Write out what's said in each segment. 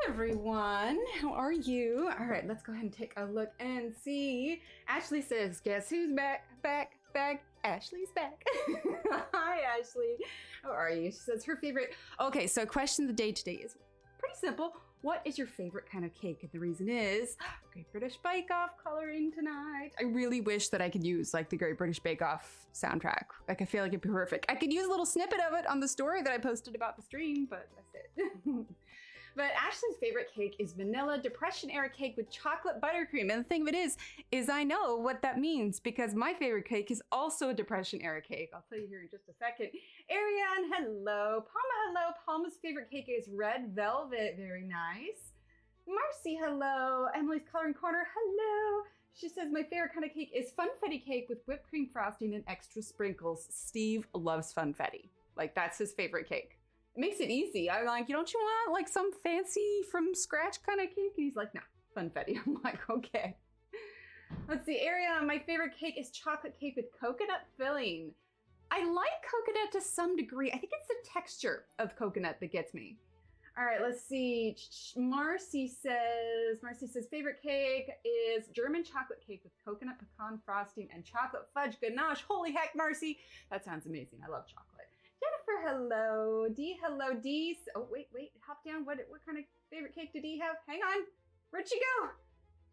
everyone. How are you? All right, let's go ahead and take a look and see. Ashley says, guess who's back? Ashley's back. Hi, Ashley. How are you? She says her favorite. Okay, so question of the day today is pretty simple. What is your favorite kind of cake? And the reason is Great British Bake Off coloring tonight. I really wish that I could use like the Great British Bake Off soundtrack. Like I feel like it'd be perfect. I could use a little snippet of it on the story that I posted about the stream, but that's it. But Ashley's favorite cake is vanilla depression era cake with chocolate buttercream. And the thing of it is I know what that means because my favorite cake is also a depression era cake. I'll tell you here in just a second. Ariane, hello. Palma, hello. Palma's favorite cake is red velvet. Very nice. Marcy, hello. Emily's Coloring Corner, hello. She says my favorite kind of cake is funfetti cake with whipped cream frosting and extra sprinkles. Steve loves funfetti. Like that's his favorite cake. It makes it easy. I'm like, don't you want like some fancy from scratch kind of cake? And he's like, no, funfetti. I'm like, okay. Let's see, Ariana, my favorite cake is chocolate cake with coconut filling. I like coconut to some degree. I think it's the texture of coconut that gets me. All right, let's see. Marcy says favorite cake is German chocolate cake with coconut pecan frosting and chocolate fudge ganache. Holy heck, Marcy. That sounds amazing. I love chocolate. Jennifer, hello. Dee, hello. Dee. Oh, wait. Hop down. What kind of favorite cake did Dee have? Hang on. Where'd she go?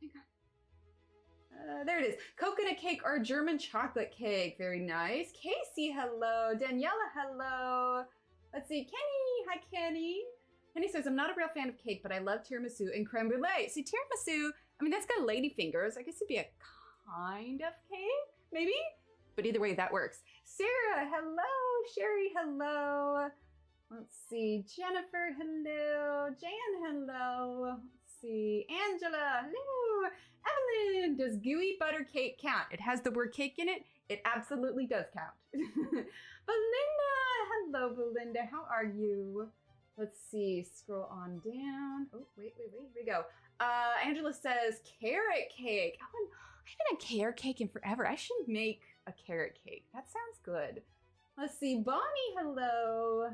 Hang on. There it is. Coconut cake or German chocolate cake. Very nice. Casey, hello. Daniela, hello. Let's see. Kenny. Hi, Kenny. Kenny says, I'm not a real fan of cake, but I love tiramisu and creme brulee. See, tiramisu, I mean, that's got lady fingers. I guess it'd be a kind of cake, maybe? But either way, that works. Sarah, hello. Sherry, hello. Let's see. Jennifer, hello. Jan, hello. Let's see. Angela, hello. Evelyn, does gooey butter cake count? It has the word cake in it. It absolutely does count. Belinda, hello, Belinda. How are you? Let's see. Scroll on down. Oh, wait. Here we go. Angela says carrot cake. I haven't had carrot cake in forever. I should make a carrot cake. That sounds good. Let's see. Bonnie, hello.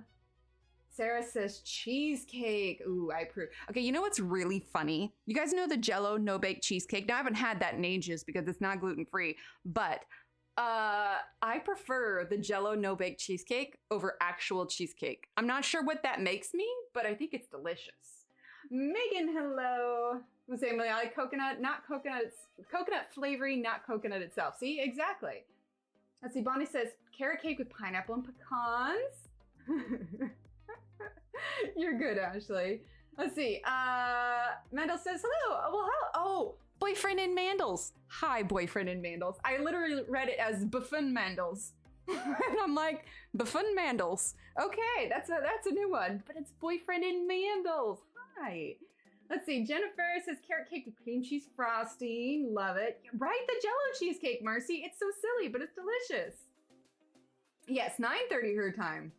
Sarah says cheesecake. Ooh, I approve. Okay, you know what's really funny? You guys know the Jell-O no-bake cheesecake? Now, I haven't had that in ages because it's not gluten-free, but I prefer the Jell-O no-bake cheesecake over actual cheesecake. I'm not sure what that makes me, but I think it's delicious. Megan, hello. I'm saying I like coconut, not coconut. It's coconut flavoring, not coconut itself. See, exactly. Let's see. Bonnie says carrot cake with pineapple and pecans. You're good, Ashley. Let's see. Mandel says hello. Well, hello. Oh, boyfriend in Mandels. Hi, boyfriend in Mandels. I literally read it as Buffon Mandels. And I'm like, Buffon Mandels. Okay, that's a new one, but it's boyfriend in Mandels. Hi. Let's see. Jennifer says carrot cake with cream cheese frosting. Love it. Right, the Jell-O cheesecake, Marcy. It's so silly, but it's delicious. Yes, 9:30 her time.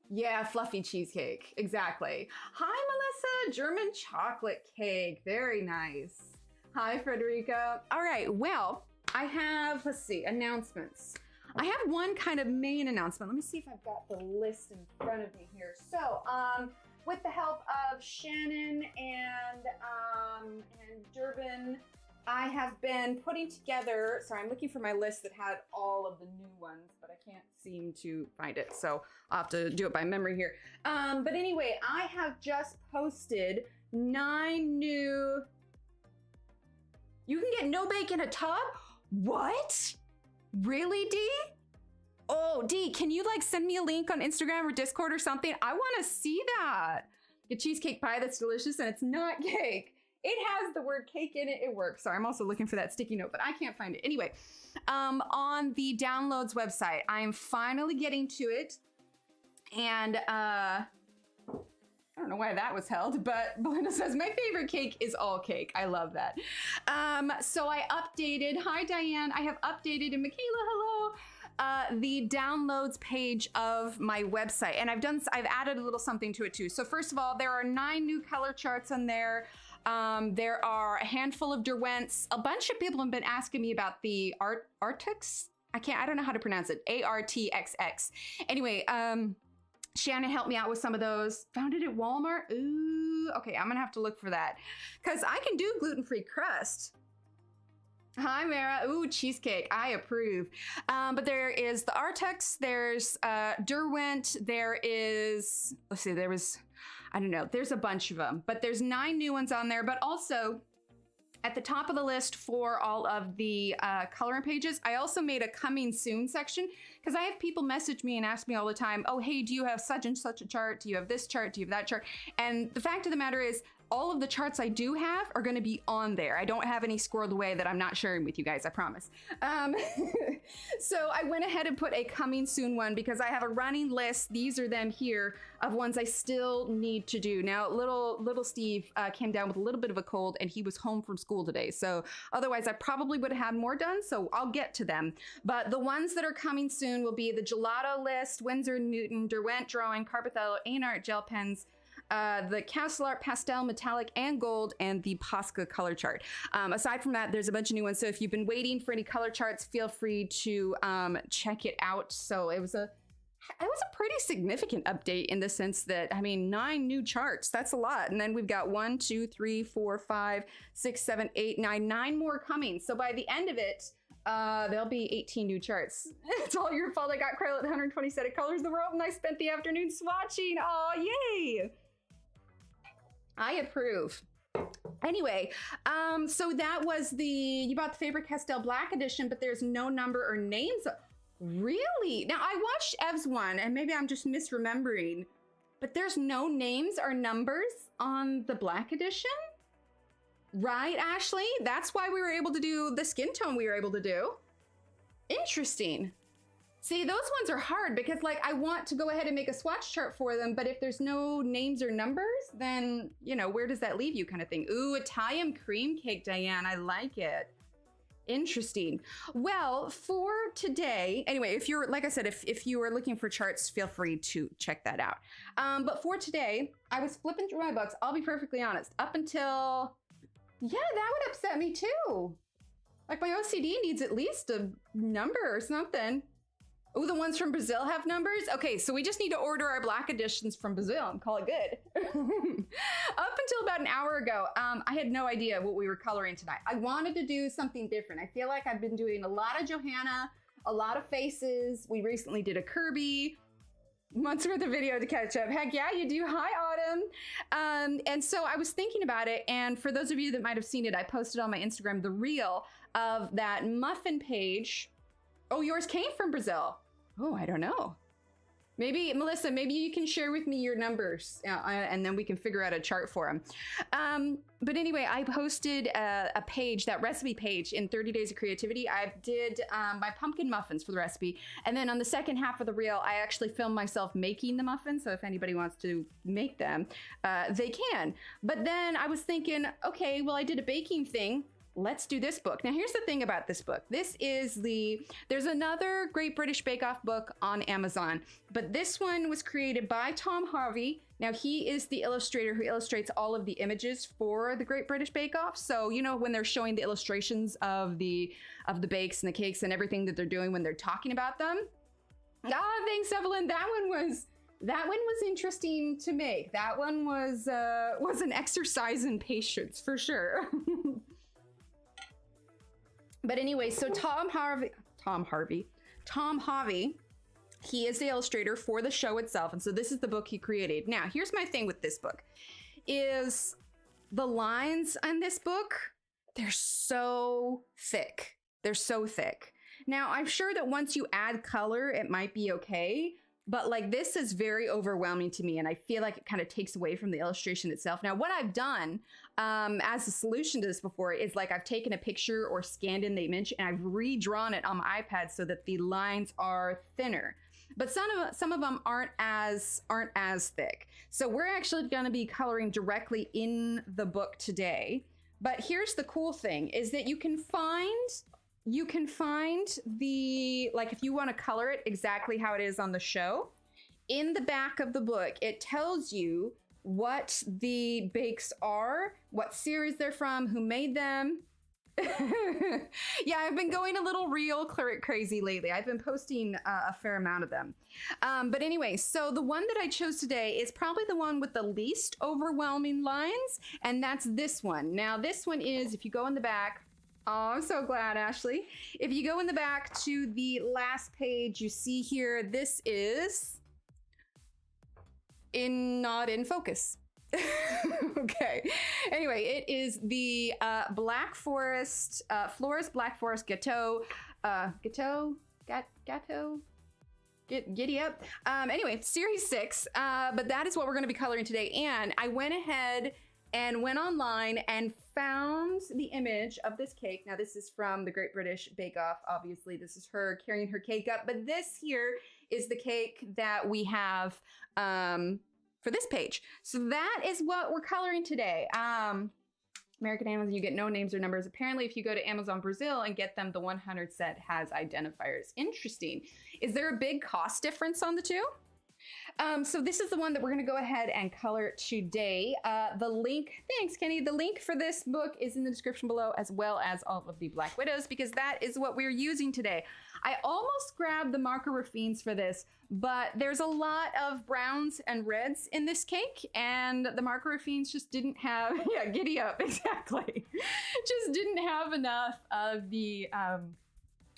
Yeah, fluffy cheesecake. Exactly. Hi, Melissa. German chocolate cake. Very nice. Hi, Frederica. All right. Well, I have, let's see, announcements. I have one kind of main announcement. Let me see if I've got the list in front of me here. So, with the help of Shannon and Durbin, I have been putting together, sorry, I'm looking for my list that had all of the new ones, but I can't seem to find it. So I'll have to do it by memory here. But anyway, I have just posted 9 new, you can get no bake in a tub? What? Really, Dee? Oh, Dee, can you like send me a link on Instagram or Discord or something? I want to see that. A cheesecake pie that's delicious and it's not cake. It has the word cake in it. It works. Sorry, I'm also looking for that sticky note, but I can't find it. Anyway, on the downloads website, I'm finally getting to it. And I don't know why that was held, but Belinda says, my favorite cake is all cake. I love that. So I updated, hi Diane, I have updated, and Michaela, hello, the downloads page of my website. And I've added a little something to it too. So first of all, there are 9 new color charts on there. There are a handful of Derwents. A bunch of people have been asking me about the Artix. I don't know how to pronounce it. ARTXX. Anyway, Shannon helped me out with some of those. Found it at Walmart. Ooh, okay, I'm gonna have to look for that because I can do gluten-free crust. Hi, Mara. Ooh, cheesecake. I approve. But there is the Artex. There's Derwent. There is, let's see, there was, I don't know, there's a bunch of them, but there's 9 new ones on there. But also at the top of the list for all of the coloring pages, I also made a coming soon section because I have people message me and ask me all the time, oh, hey, do you have such and such a chart? Do you have this chart? Do you have that chart? And the fact of the matter is, all of the charts I do have are going to be on there. I don't have any squirreled away that I'm not sharing with you guys, I promise. So I went ahead and put a coming soon one because I have a running list. These are them here of ones I still need to do. Now, little Steve came down with a little bit of a cold and he was home from school today. So otherwise I probably would have had more done. So I'll get to them. But the ones that are coming soon will be the Gelato list, Winsor & Newton, Derwent Drawing, Carbothello, Ainart Gel Pens, the Castle Art Pastel, Metallic, and Gold, and the Posca color chart. Aside from that, there's a bunch of new ones. So if you've been waiting for any color charts, feel free to check it out. So it was a pretty significant update in the sense that, I mean, 9 new charts, that's a lot. And then we've got 1, 2, 3, 4, 5, 6, 7, 8, 9 more coming. So by the end of it, there'll be 18 new charts. It's all your fault. I got Krylot 120 set of colors of the world and I spent the afternoon swatching. Oh, yay. I approve. Anyway, so that was you bought the Faber-Castell Black Edition, but there's no number or names. Really? Now I watched Ev's one and maybe I'm just misremembering, but there's no names or numbers on the Black Edition? Right, Ashley? That's why we were able to do the skin tone we were able to do. Interesting. See, those ones are hard because like I want to go ahead and make a swatch chart for them, but if there's no names or numbers, then, you know, where does that leave you kind of thing? Ooh, Italian cream cake, Diane. I like it. Interesting. Well, for today, anyway, if you're, like I said, if you are looking for charts, feel free to check that out. But for today, I was flipping through my books. I'll be perfectly honest. Up until, yeah, that would upset me too. Like my OCD needs at least a number or something. Oh, the ones from Brazil have numbers? Okay, so we just need to order our Black Editions from Brazil and call it good. Up until about an hour ago, I had no idea what we were coloring tonight. I wanted to do something different. I feel like I've been doing a lot of Johanna, a lot of faces. We recently did a Kirby. Months worth of video to catch up. Heck yeah, you do. Hi, Autumn. And so I was thinking about it, and for those of you that might have seen it, I posted on my Instagram the reel of that muffin page. Oh, yours came from Brazil. Oh, I don't know. Maybe, Melissa, maybe you can share with me your numbers and then we can figure out a chart for them. But anyway, I posted a page, that recipe page in 30 Days of Creativity. I did my pumpkin muffins for the recipe. And then on the second half of the reel, I actually filmed myself making the muffins. So if anybody wants to make them, they can. But then I was thinking, okay, well, I did a baking thing. Let's do this book. Now, here's the thing about this book. This is there's another Great British Bake Off book on Amazon, but this one was created by Tom Harvey. Now, he is the illustrator who illustrates all of the images for the Great British Bake Off. So, you know, when they're showing the illustrations of the bakes and the cakes and everything that they're doing when they're talking about them. Ah, thanks, Evelyn. That one was interesting to make. That one was an exercise in patience for sure. But anyway, so Tom Harvey, he is the illustrator for the show itself. And so this is the book he created. Now, here's my thing with this book is the lines on this book, they're so thick. They're so thick. Now, I'm sure that once you add color, it might be okay. But like this is very overwhelming to me and I feel like it kind of takes away from the illustration itself. Now, what I've done as a solution to this before is like I've taken a picture or scanned in the image and I've redrawn it on my iPad so that the lines are thinner. But some of them aren't as thick. So we're actually going to be coloring directly in the book today. But here's the cool thing is that you can find the, like if you want to color it exactly how it is on the show, in the back of the book, it tells you what the bakes are, what series they're from, who made them. Yeah, I've been going a little real crazy lately. I've been posting a fair amount of them. But anyway, so the one that I chose today is probably the one with the least overwhelming lines, and that's this one. Now, this one is, if you go in the back, oh, I'm so glad, Ashley. If you go in the back to the last page, you see here, this is not in focus. Okay. Anyway, it is the Black Forest, Florist Black Forest Gateau, Giddy Up. Anyway, Series 6, but that is what we're going to be coloring today. And I went ahead and went online and found the image of this cake. Now, this is from the Great British Bake Off. Obviously, this is her carrying her cake up, but this here is the cake that we have for this page. So that is what we're coloring today. American Amazon, you get no names or numbers. Apparently, if you go to Amazon Brazil and get them, the 100 set has identifiers. Interesting. Is there a big cost difference on the two? So this is the one that we're going to go ahead and color today. The link, thanks Kenny, the link for this book is in the description below, as well as all of the Black Widows, because that is what we're using today. I almost grabbed the marker raffines for this, but there's a lot of browns and reds in this cake, and the marker raffines just didn't have, yeah, giddy up, exactly. Just didn't have enough of the,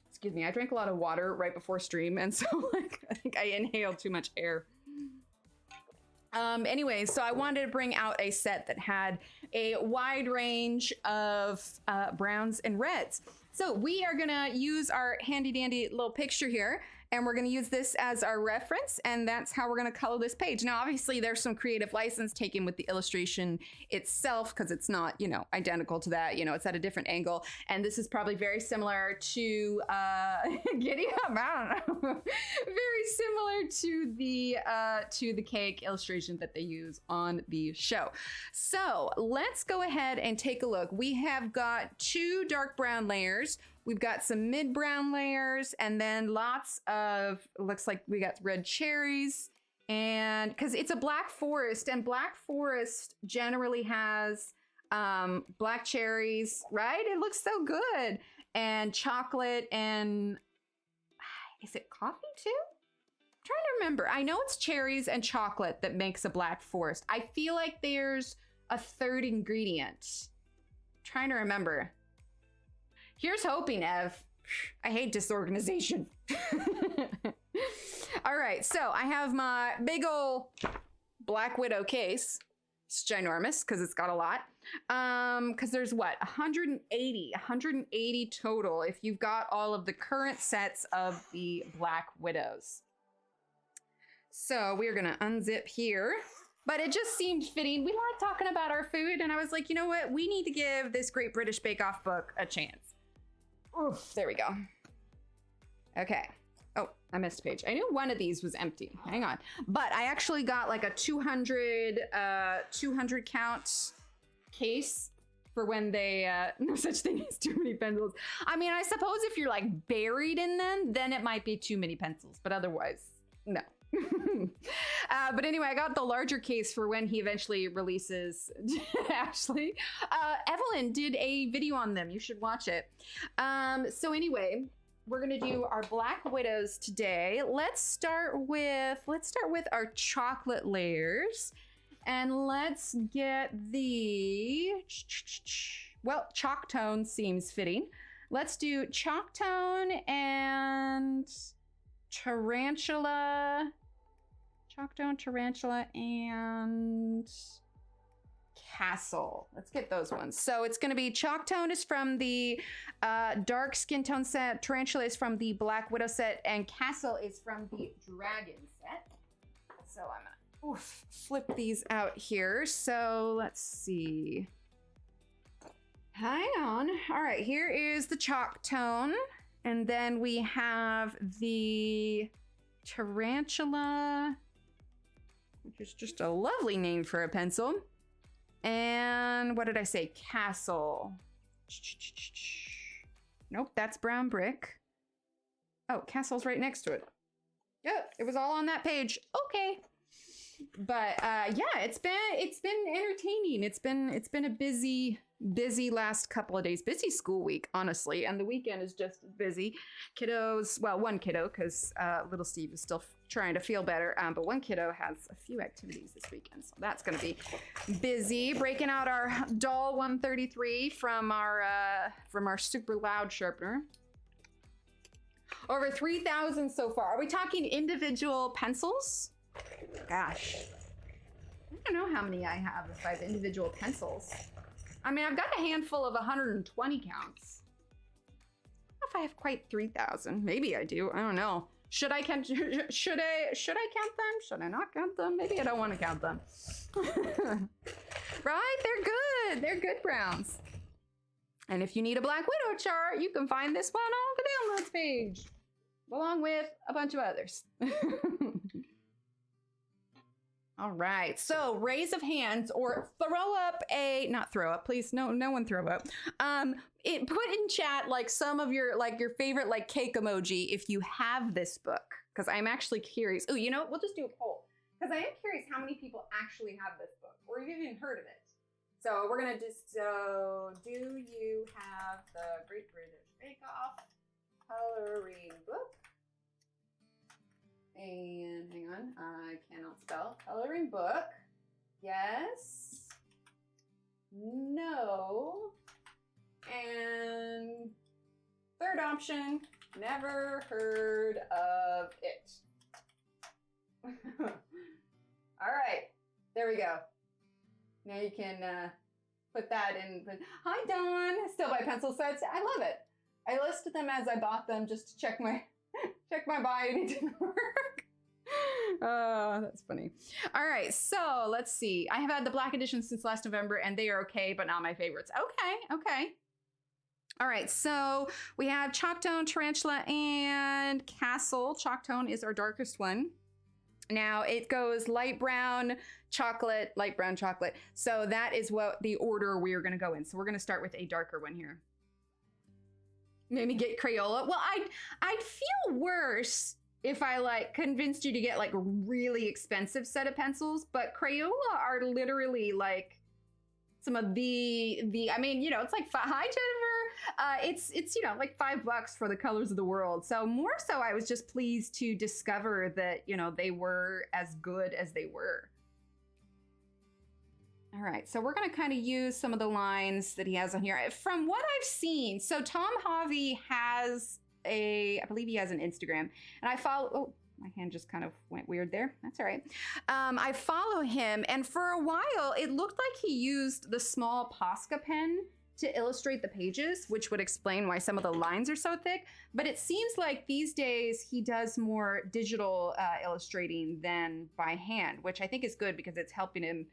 excuse me, I drank a lot of water right before stream, and so like, I think I inhaled too much air. Anyway, so I wanted to bring out a set that had a wide range of browns and reds. So we are gonna use our handy dandy little picture here, and we're gonna use this as our reference, and that's how we're gonna color this page. Now, obviously there's some creative license taken with the illustration itself, because it's not, you know, identical to that, you know, it's at a different angle. And this is probably very similar to, giddy up, I don't know, very similar to the cake illustration that they use on the show. So let's go ahead and take a look. We have got 2 dark brown layers. We've got some mid brown layers, and then lots of, looks like we got red cherries, and because it's a Black Forest, and Black Forest generally has black cherries, right? It looks so good. And chocolate, and is it coffee too? I'm trying to remember. I know it's cherries and chocolate that makes a Black Forest. I feel like there's a third ingredient. I'm trying to remember. Here's hoping, Ev. I hate disorganization. All right, so I have my big ol' Black Widow case. It's ginormous because it's got a lot. Because there's what, 180 total if you've got all of the current sets of the Black Widows. So we're gonna unzip here. But it just seemed fitting. We like talking about our food, and I was like, you know what? We need to give this Great British Bake Off book a chance. Oof, there we go. Okay. Oh, I missed a page. I knew one of these was empty. Hang on. But I actually got like a 200 count case for when they, no such thing as too many pencils. I mean, I suppose if you're like buried in them, then it might be too many pencils, but otherwise, no. But anyway, I got the larger case for when he eventually releases Ashley. Evelyn did a video on them. You should watch it. So anyway, we're gonna do our Black Widows today. Let's start with our chocolate layers, and let's get the, well, chalk tone seems fitting. Let's do chalk tone and tarantula. Chalk tone, tarantula, and castle. Let's get those ones. So it's going to be chalk tone is from the dark skin tone set, tarantula is from the Black Widow set, and castle is from the dragon set. So I'm going to flip these out here. So let's see. Hang on. All right, here is the chalk tone. And then we have the tarantula, which is just a lovely name for a pencil. And what did I say? Castle. Nope, that's brown brick. Oh, castle's right next to it. Yeah, it was all on that page. Okay. But yeah, it's been entertaining. It's been a busy last couple of days. Busy school week, honestly, and the weekend is just busy. Kiddos, well, one kiddo, because little Steve is still trying to feel better, but one kiddo has a few activities this weekend, so that's going to be busy. Breaking out our doll 133 from our super loud sharpener. Over 3,000 so far. Are we talking individual pencils? Gosh, I don't know how many I have if I have individual pencils. I mean, I've got a handful of 120 counts. I don't know if I have quite 3,000. Maybe I do. I don't know. Should I count? Should I count them? Should I not count them? Maybe I don't want to count them. Right? They're good. They're good browns. And if you need a Black Widow chart, you can find this one on the downloads page, along with a bunch of others. All right, so raise of hands or throw up a, not throw up, please, no one throw up. Put in chat like some of your favorite like cake emoji if you have this book, because I'm actually curious. Oh, you know what? We'll just do a poll, because I am curious how many people actually have this book or you've even heard of it. So we're gonna just, do you have the Great British Bake Off coloring book? And hang on, I cannot spell. Coloring book. Yes. No. And third option, never heard of it. All right, there we go. Now you can put that in. Hi, Dawn. Still by pencil sets. I love it. I listed them as I bought them just to check my buy and it didn't work. Oh, that's funny. All right, so let's see. I have had the black edition since last November and they are okay, but not my favorites. Okay. All right, so we have Chalktone, Tarantula, and Castle. Chalktone is our darkest one. Now it goes light brown, chocolate, light brown, chocolate. So that is what the order we are gonna go in. So we're gonna start with a darker one here. Maybe get Crayola. Well, I'd feel worse if I like convinced you to get like a really expensive set of pencils, but Crayola are literally like some of the I mean, you know, it's like, hi Jennifer, it's you know, like $5 for the colors of the world. So more so I was just pleased to discover that, you know, they were as good as they were. All right, so we're gonna kind of use some of the lines that he has on here. From what I've seen, so Tom Harvey has I believe he has an Instagram, and I follow, oh, my hand just kind of went weird there. That's all right. I follow him, and for a while, it looked like he used the small Posca pen to illustrate the pages, which would explain why some of the lines are so thick. But it seems like these days he does more digital illustrating than by hand, which I think is good because it's helping him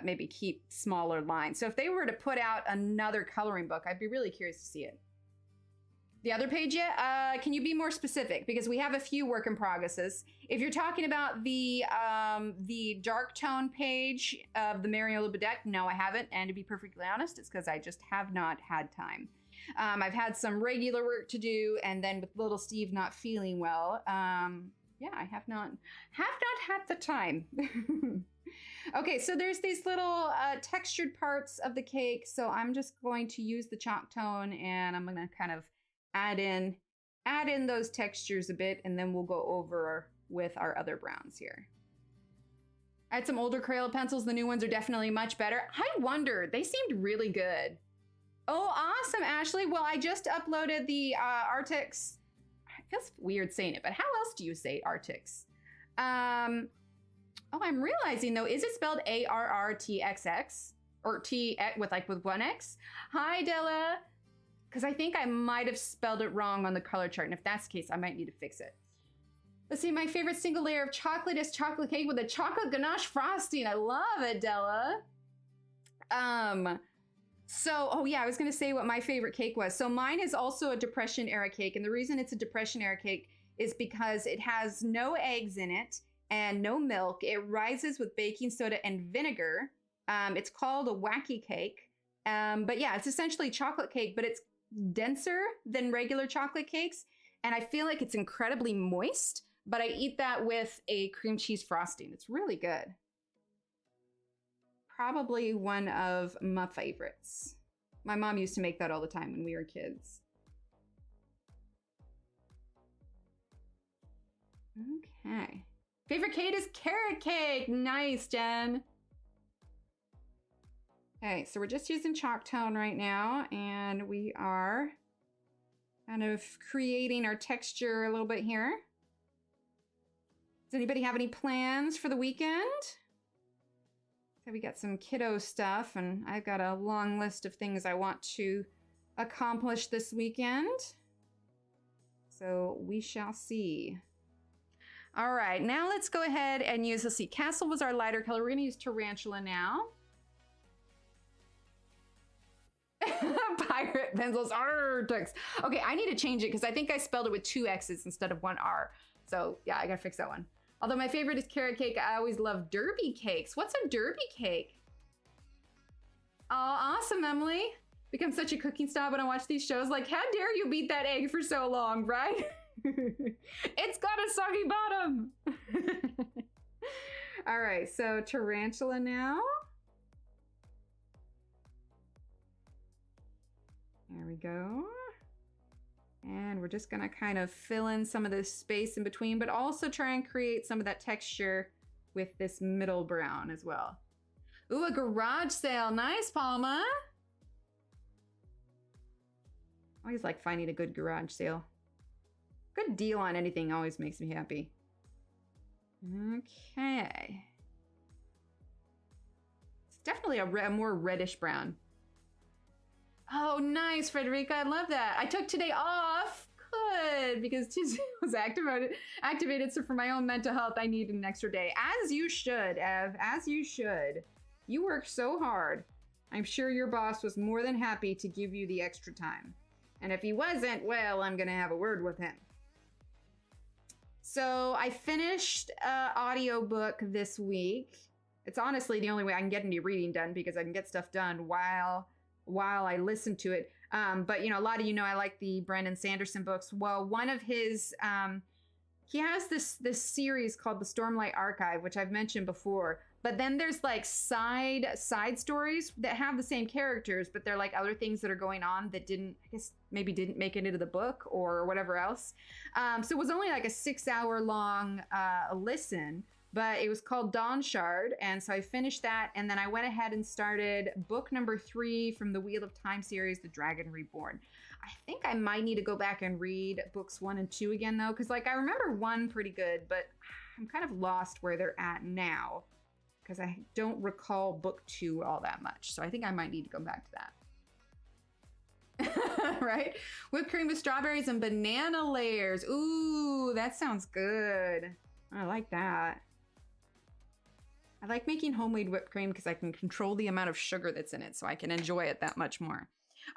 maybe keep smaller lines. So if they were to put out another coloring book, I'd be really curious to see it. The other page yet? Can you be more specific? Because we have a few work in progresses. If you're talking about the dark tone page of the Mariola Bedeck, no, I haven't. And to be perfectly honest, it's because I just have not had time. I've had some regular work to do, and then with little Steve not feeling well, yeah, I have not had the time. Okay, so there's these little textured parts of the cake. So I'm just going to use the chalk tone, and I'm gonna kind of add in those textures a bit, and then we'll go over with our other browns here. I had some older Crayola pencils. The new ones are definitely much better. I wondered, they seemed really good. Oh, awesome, Ashley. Well, I just uploaded the Artix. It feels weird saying it, but how else do you say Artix? Oh, I'm realizing though, is it spelled ARRTXX or T with one X? Hi, Della. Because I think I might have spelled it wrong on the color chart, and if that's the case, I might need to fix it. Let's see, my favorite single layer of chocolate is chocolate cake with a chocolate ganache frosting. I love it, Della. So, oh yeah, I was gonna say what my favorite cake was. So mine is also a Depression era cake, and the reason it's a Depression era cake is because it has no eggs in it and no milk. It rises with baking soda and vinegar. It's called a Wacky cake. But yeah, it's essentially chocolate cake, but it's denser than regular chocolate cakes, and I feel like it's incredibly moist, but I eat that with a cream cheese frosting. It's really good. Probably one of my favorites. My mom used to make that all the time when we were kids. Okay. Favorite cake is carrot cake. Nice, Jen. Okay, so we're just using chalk tone right now, and we are kind of creating our texture a little bit here. Does anybody have any plans for the weekend? So we got some kiddo stuff, and I've got a long list of things I want to accomplish this weekend. So we shall see. All right, now let's go ahead and use, let's see, Castle was our lighter color. We're gonna use Tarantula now. Pirate pencils, Artex. Okay, I need to change it because I think I spelled it with 2 X's instead of 1 R. So yeah, I gotta fix that one. Although my favorite is carrot cake, I always love derby cakes. What's a derby cake? Oh, awesome, Emily. Become such a cooking snob when I watch these shows. Like, how dare you beat that egg for so long, right? It's got a soggy bottom. All right, so Tarantula now. There we go. And we're just gonna kind of fill in some of this space in between, but also try and create some of that texture with this middle brown as well. Ooh, a garage sale. Nice, Palma. Always like finding a good garage sale. Good deal on anything always makes me happy. Okay. It's definitely a more reddish brown. Oh, nice, Frederica. I love that. I took today off. Good, because Tuesday was activated. So for my own mental health, I need an extra day. As you should, Ev. As you should. You worked so hard. I'm sure your boss was more than happy to give you the extra time. And if he wasn't, well, I'm going to have a word with him. So I finished an audiobook this week. It's honestly the only way I can get any reading done because I can get stuff done while I listen to it. But you know, a lot of you know I like the Brandon Sanderson books. Well, one of his, he has this series called the Stormlight Archive, which I've mentioned before. But then there's like side stories that have the same characters, but they're like other things that are going on that maybe didn't make it into the book or whatever else. So it was only like a 6-hour long listen. But it was called Dawn Shard, and so I finished that, and then I went ahead and started book number 3 from the Wheel of Time series, The Dragon Reborn. I think I might need to go back and read books 1 and 2 again, though, because like I remember 1 pretty good, but I'm kind of lost where they're at now, because I don't recall book 2 all that much, so I think I might need to go back to that. Right? Whipped cream with strawberries and banana layers. Ooh, that sounds good. I like that. I like making homemade whipped cream because I can control the amount of sugar that's in it, so I can enjoy it that much more.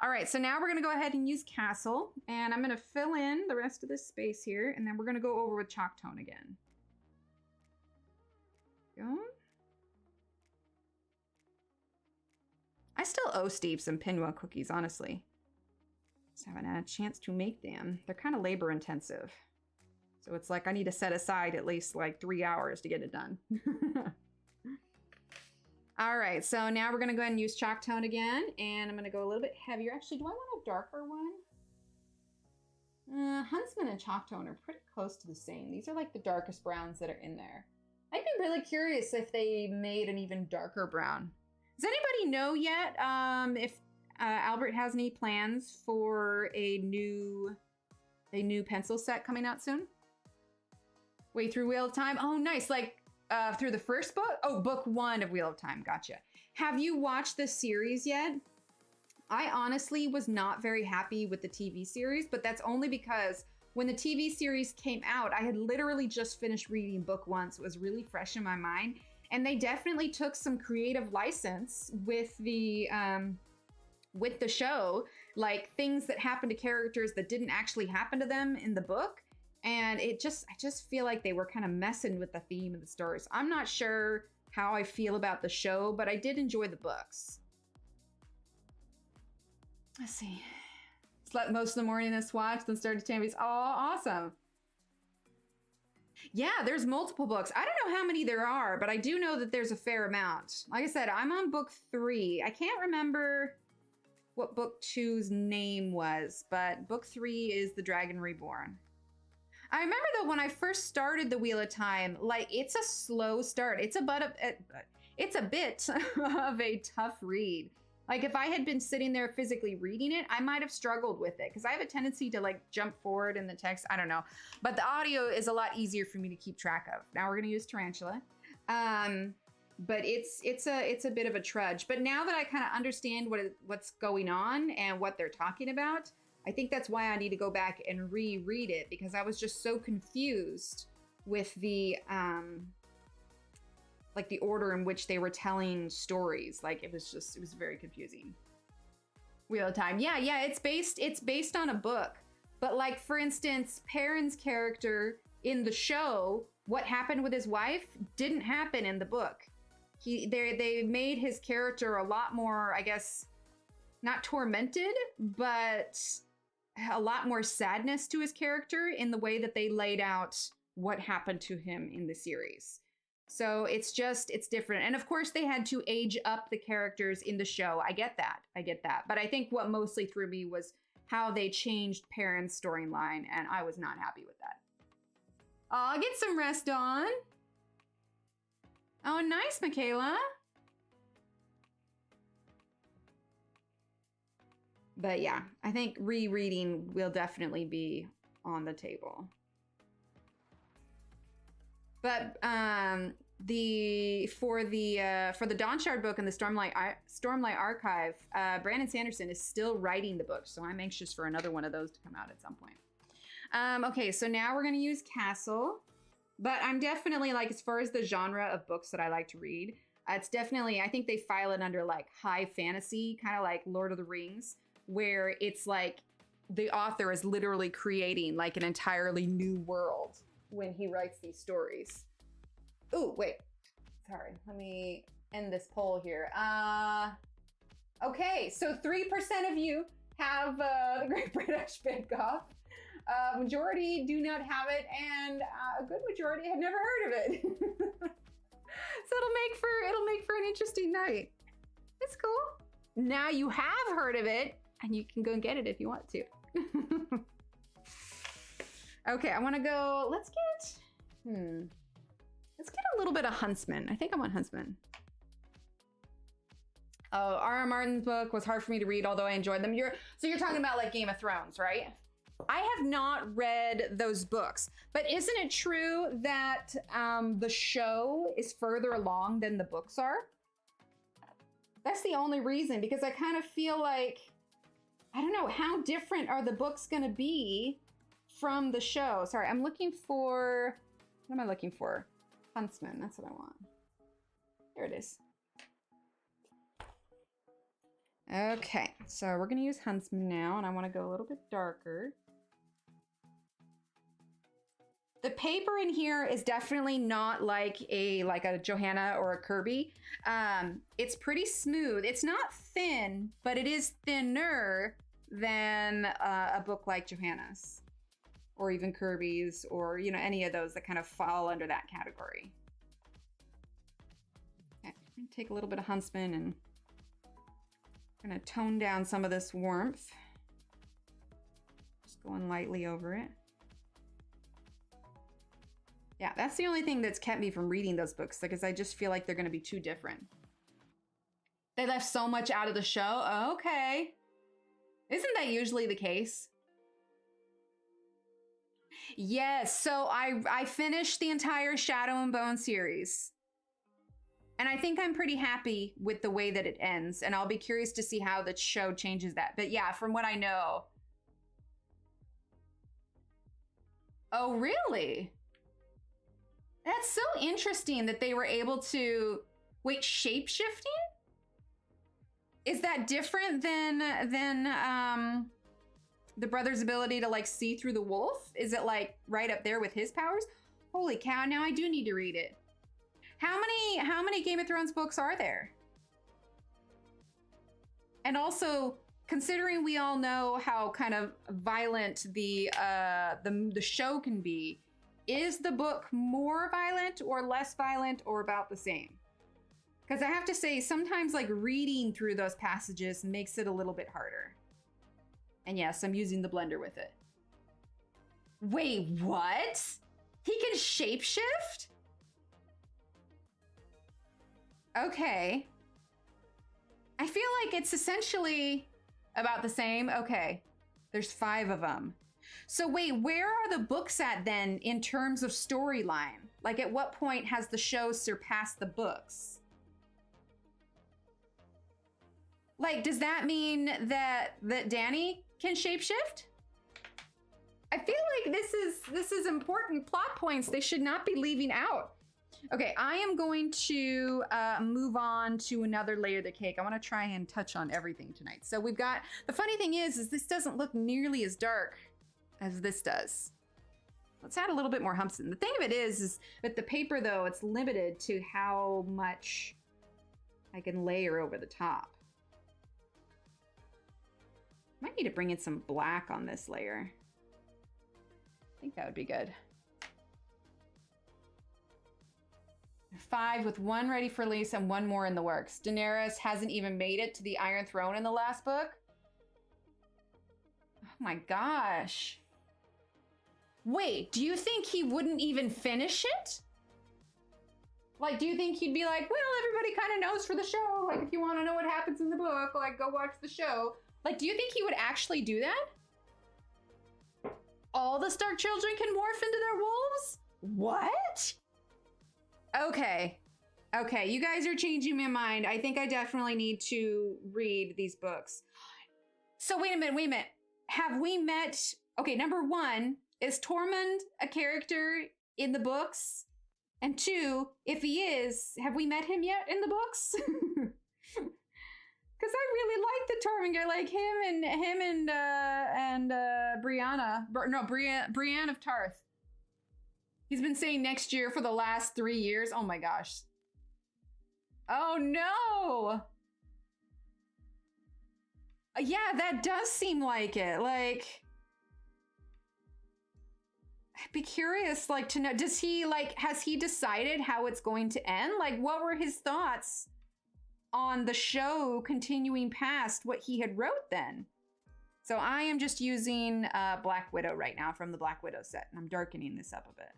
All right, so now we're gonna go ahead and use Castle, and I'm gonna fill in the rest of this space here, and then we're gonna go over with chalk tone again. Go. I still owe Steve some pinwheel cookies, honestly. Just haven't had a chance to make them. They're kind of labor intensive. So it's like I need to set aside at least like 3 hours to get it done. All right, so now we're gonna go ahead and use chalk tone again, and I'm gonna go a little bit heavier. Actually, do I want a darker one? Huntsman and chalk tone are pretty close to the same. These are like the darkest browns that are in there. I'd be really curious if they made an even darker brown. Does anybody know yet if Albert has any plans for a new pencil set coming out soon? Way through Wheel of Time? Oh, nice. Like through the first book? Oh, book 1 of Wheel of Time. Gotcha. Have you watched this series yet? I honestly was not very happy with the TV series, but that's only because when the TV series came out, I had literally just finished reading book 1, so it was really fresh in my mind. And they definitely took some creative license with the show, like things that happened to characters that didn't actually happen to them in the book. And I just feel like they were kind of messing with the theme of the stories. I'm not sure how I feel about the show, but I did enjoy the books. Let's see. Slept most of the morning this watch, then started Tammy's. Oh, awesome. Yeah, there's multiple books. I don't know how many there are, but I do know that there's a fair amount. Like I said, I'm on book 3. I can't remember what book 2's name was, but book 3 is The Dragon Reborn. I remember that when I first started the Wheel of Time, like, it's a slow start. It's a bit of a tough read. Like, if I had been sitting there physically reading it, I might have struggled with it because I have a tendency to like jump forward in the text. I don't know, but the audio is a lot easier for me to keep track of. Now we're gonna use Tarantula, but it's a bit of a trudge. But now that I kind of understand what's going on and what they're talking about, I think that's why I need to go back and reread it, because I was just so confused with the like the order in which they were telling stories. Like, it was very confusing. Wheel of Time. Yeah, it's based on a book. But like, for instance, Perrin's character in the show, what happened with his wife didn't happen in the book. They made his character a lot more, I guess, not tormented, but a lot more sadness to his character in the way that they laid out what happened to him in the series. So it's different. And of course they had to age up the characters in the show. I get that. But I think what mostly threw me was how they changed Perrin's storyline, and I was not happy with that. I'll get some rest on. Oh, nice, Michaela. But yeah, I think rereading will definitely be on the table. But for the Dawnshard book and the Stormlight Archive, Brandon Sanderson is still writing the book, so I'm anxious for another one of those to come out at some point. Okay, so now we're gonna use Castle, but I'm definitely, like, as far as the genre of books that I like to read, it's definitely, I think they file it under like high fantasy, kind of like Lord of the Rings, where it's like the author is literally creating like an entirely new world when he writes these stories. Oh, wait. Sorry. Let me end this poll here. Okay, so 3% of you have the Great British Bake Off. Majority do not have it, and a good majority have never heard of it. So it'll make for an interesting night. It's cool. Now you have heard of it, and you can go and get it if you want to. Okay, I want to go. Let's get a little bit of Huntsman. I think I want Huntsman. Oh, R.R. Martin's book was hard for me to read, although I enjoyed them. So you're talking about like Game of Thrones, right? I have not read those books, but isn't it true that the show is further along than the books are? That's the only reason, because I kind of feel like, I don't know, how different are the books going to be from the show? Sorry, I'm looking for, what am I looking for? Huntsman, that's what I want. There it is. Okay, so we're gonna use Huntsman now, and I wanna go a little bit darker. The paper in here is definitely not like a Johanna or a Kirby. It's pretty smooth. It's not thin, but it is thinner than a book like Johanna's, or even Kirby's, or any of those that kind of fall under that category. Okay, I'm gonna take a little bit of Huntsman and I'm gonna tone down some of this warmth. Just going lightly over it. Yeah, that's the only thing that's kept me from reading those books, because I just feel like they're gonna be too different. They left so much out of the show. Oh, okay. Isn't that usually the case? Yes, so I finished the entire Shadow and Bone series. And I think I'm pretty happy with the way that it ends, and I'll be curious to see how the show changes that. But yeah, from what I know. Oh, really? That's so interesting that they were able to, wait, shape-shifting? Is that different than the brother's ability to like see through the wolf? Is it like right up there with his powers? Holy cow, now I do need to read it. How many Game of Thrones books are there? And also, considering we all know how kind of violent the show can be, is the book more violent or less violent or about the same? Because I have to say, sometimes like reading through those passages makes it a little bit harder. And yes, I'm using the blender with it. Wait, what? He can shapeshift? Okay. I feel like it's essentially about the same. Okay, there's 5 of them. So wait, where are the books at then in terms of storyline? Like at what point has the show surpassed the books? Like, does that mean that Danny can shapeshift? I feel like this is important plot points they should not be leaving out. Okay, I am going to move on to another layer of the cake. I want to try and touch on everything tonight. So we've got, the funny thing is this doesn't look nearly as dark as this does. Let's add a little bit more humps in. The thing of it is with the paper though, it's limited to how much I can layer over the top. Might need to bring in some black on this layer. I think that would be good. 5 with 1 ready for release and 1 more in the works. Daenerys hasn't even made it to the Iron Throne in the last book. Oh my gosh. Wait, do you think he wouldn't even finish it? Like, do you think he'd be like, well, everybody kind of knows for the show. Like, if you want to know what happens in the book, like, go watch the show. Like, do you think he would actually do that? All the Stark children can morph into their wolves? What? Okay. Okay, you guys are changing my mind. I think I definitely need to read these books. So wait a minute. Have we met... Okay, number 1, is Tormund a character in the books? And 2, if he is, have we met him yet in the books? Because I really like the Tormund guy, like him and Brianna. No, Brienne of Tarth. He's been saying next year for the last 3 years. Oh my gosh. Oh no. Yeah, that does seem like it. Like, I'd be curious, like, to know, does he, like, has he decided how it's going to end? Like, what were his thoughts on the show continuing past what he had wrote then? So I am just using Black Widow right now from the Black Widow set, and I'm darkening this up a bit.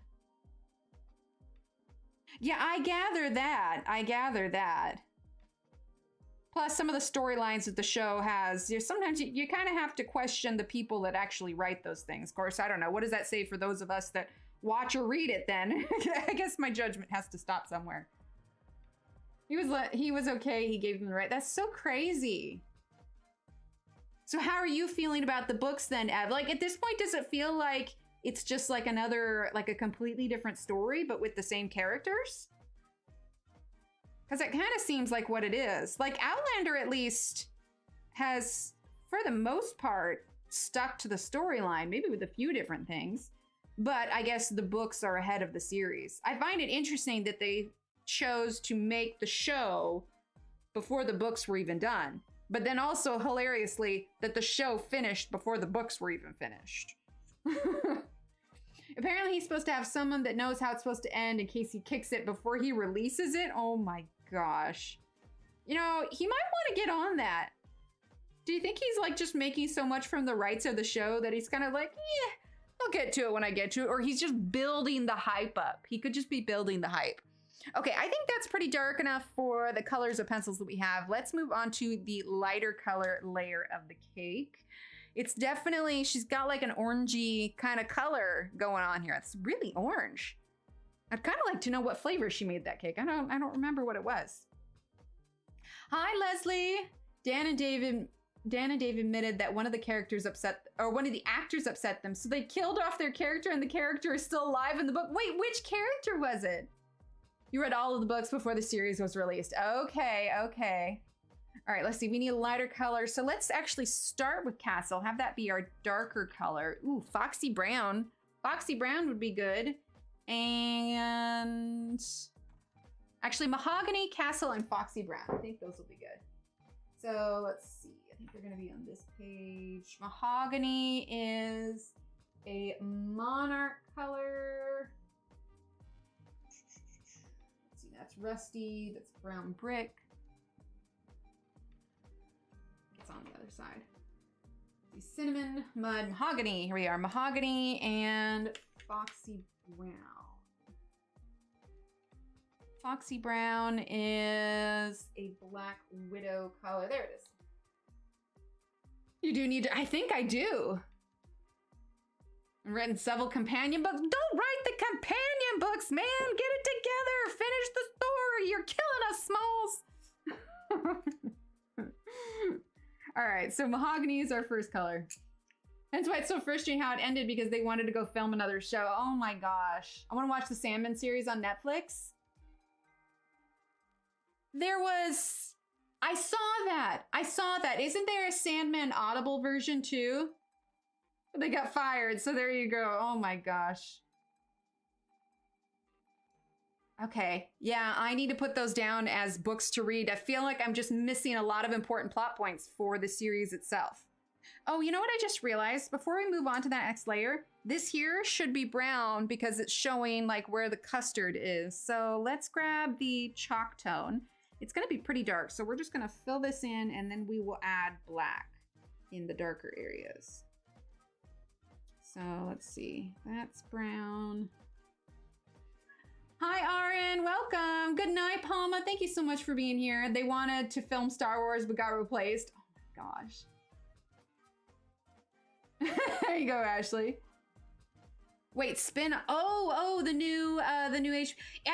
Yeah, I gather that. Plus, some of the storylines that the show has, sometimes you kind of have to question the people that actually write those things. Of course, I don't know. What does that say for those of us that watch or read it then? I guess my judgment has to stop somewhere. He was okay. He gave them the right. That's so crazy. So how are you feeling about the books then, Ev? Like, at this point, does it feel like it's just like another, like a completely different story, but with the same characters? Because it kind of seems like what it is. Like, Outlander at least has, for the most part, stuck to the storyline, maybe with a few different things. But I guess the books are ahead of the series. I find it interesting that they chose to make the show before the books were even done. But then also, hilariously, that the show finished before the books were even finished. Apparently he's supposed to have someone that knows how it's supposed to end in case he kicks it before he releases it. Oh my gosh. You know, he might want to get on that. Do you think he's like just making so much from the rights of the show that he's kind of like, yeah, I'll get to it when I get to it. Or he's just building the hype up. He could just be building the hype. Okay, I think that's pretty dark enough for the colors of pencils that we have. Let's move on to the lighter color layer of the cake. It's definitely, she's got like an orangey kind of color going on here. It's really orange. I'd kind of like to know what flavor she made that cake. I don't remember what it was. Hi, Leslie. Dan and Dave admitted that one of the characters one of the actors upset them, so they killed off their character and the character is still alive in the book. Wait, which character was it? You read all of the books before the series was released. Okay, okay. All right, let's see, we need a lighter color. So let's actually start with Castle, have that be our darker color. Ooh, Foxy Brown. Foxy Brown would be good. And actually Mahogany, Castle, and Foxy Brown. I think those will be good. So let's see, I think they're gonna be on this page. Mahogany is a monarch color. Let's see, that's rusty, that's brown brick. It's on the other side. Cinnamon, mud, mahogany. Here we are, mahogany and foxy brown. Foxy brown is a black widow color. There it is. You do need to, I think I do. I've written several companion books. Don't write the companion books, man. Get it together. Finish the story. You're killing us, Smalls. All right, so mahogany is our first color. That's why it's so frustrating how it ended, because they wanted to go film another show. Oh my gosh. I want to watch the Sandman series on Netflix. I saw that. Isn't there a Sandman Audible version too? They got fired, so there you go. Oh my gosh. Okay, yeah, I need to put those down as books to read. I feel like I'm just missing a lot of important plot points for the series itself. Oh, you know what I just realized? Before we move on to that next layer, this here should be brown because it's showing like where the custard is. So let's grab the chalk tone. It's gonna be pretty dark, so we're just gonna fill this in and then we will add black in the darker areas. So let's see, that's brown. Hi, Aaron, welcome. Good night, Palma. Thank you so much for being here. They wanted to film Star Wars, but got replaced. Oh my gosh. There you go, Ashley. Wait, the new I don't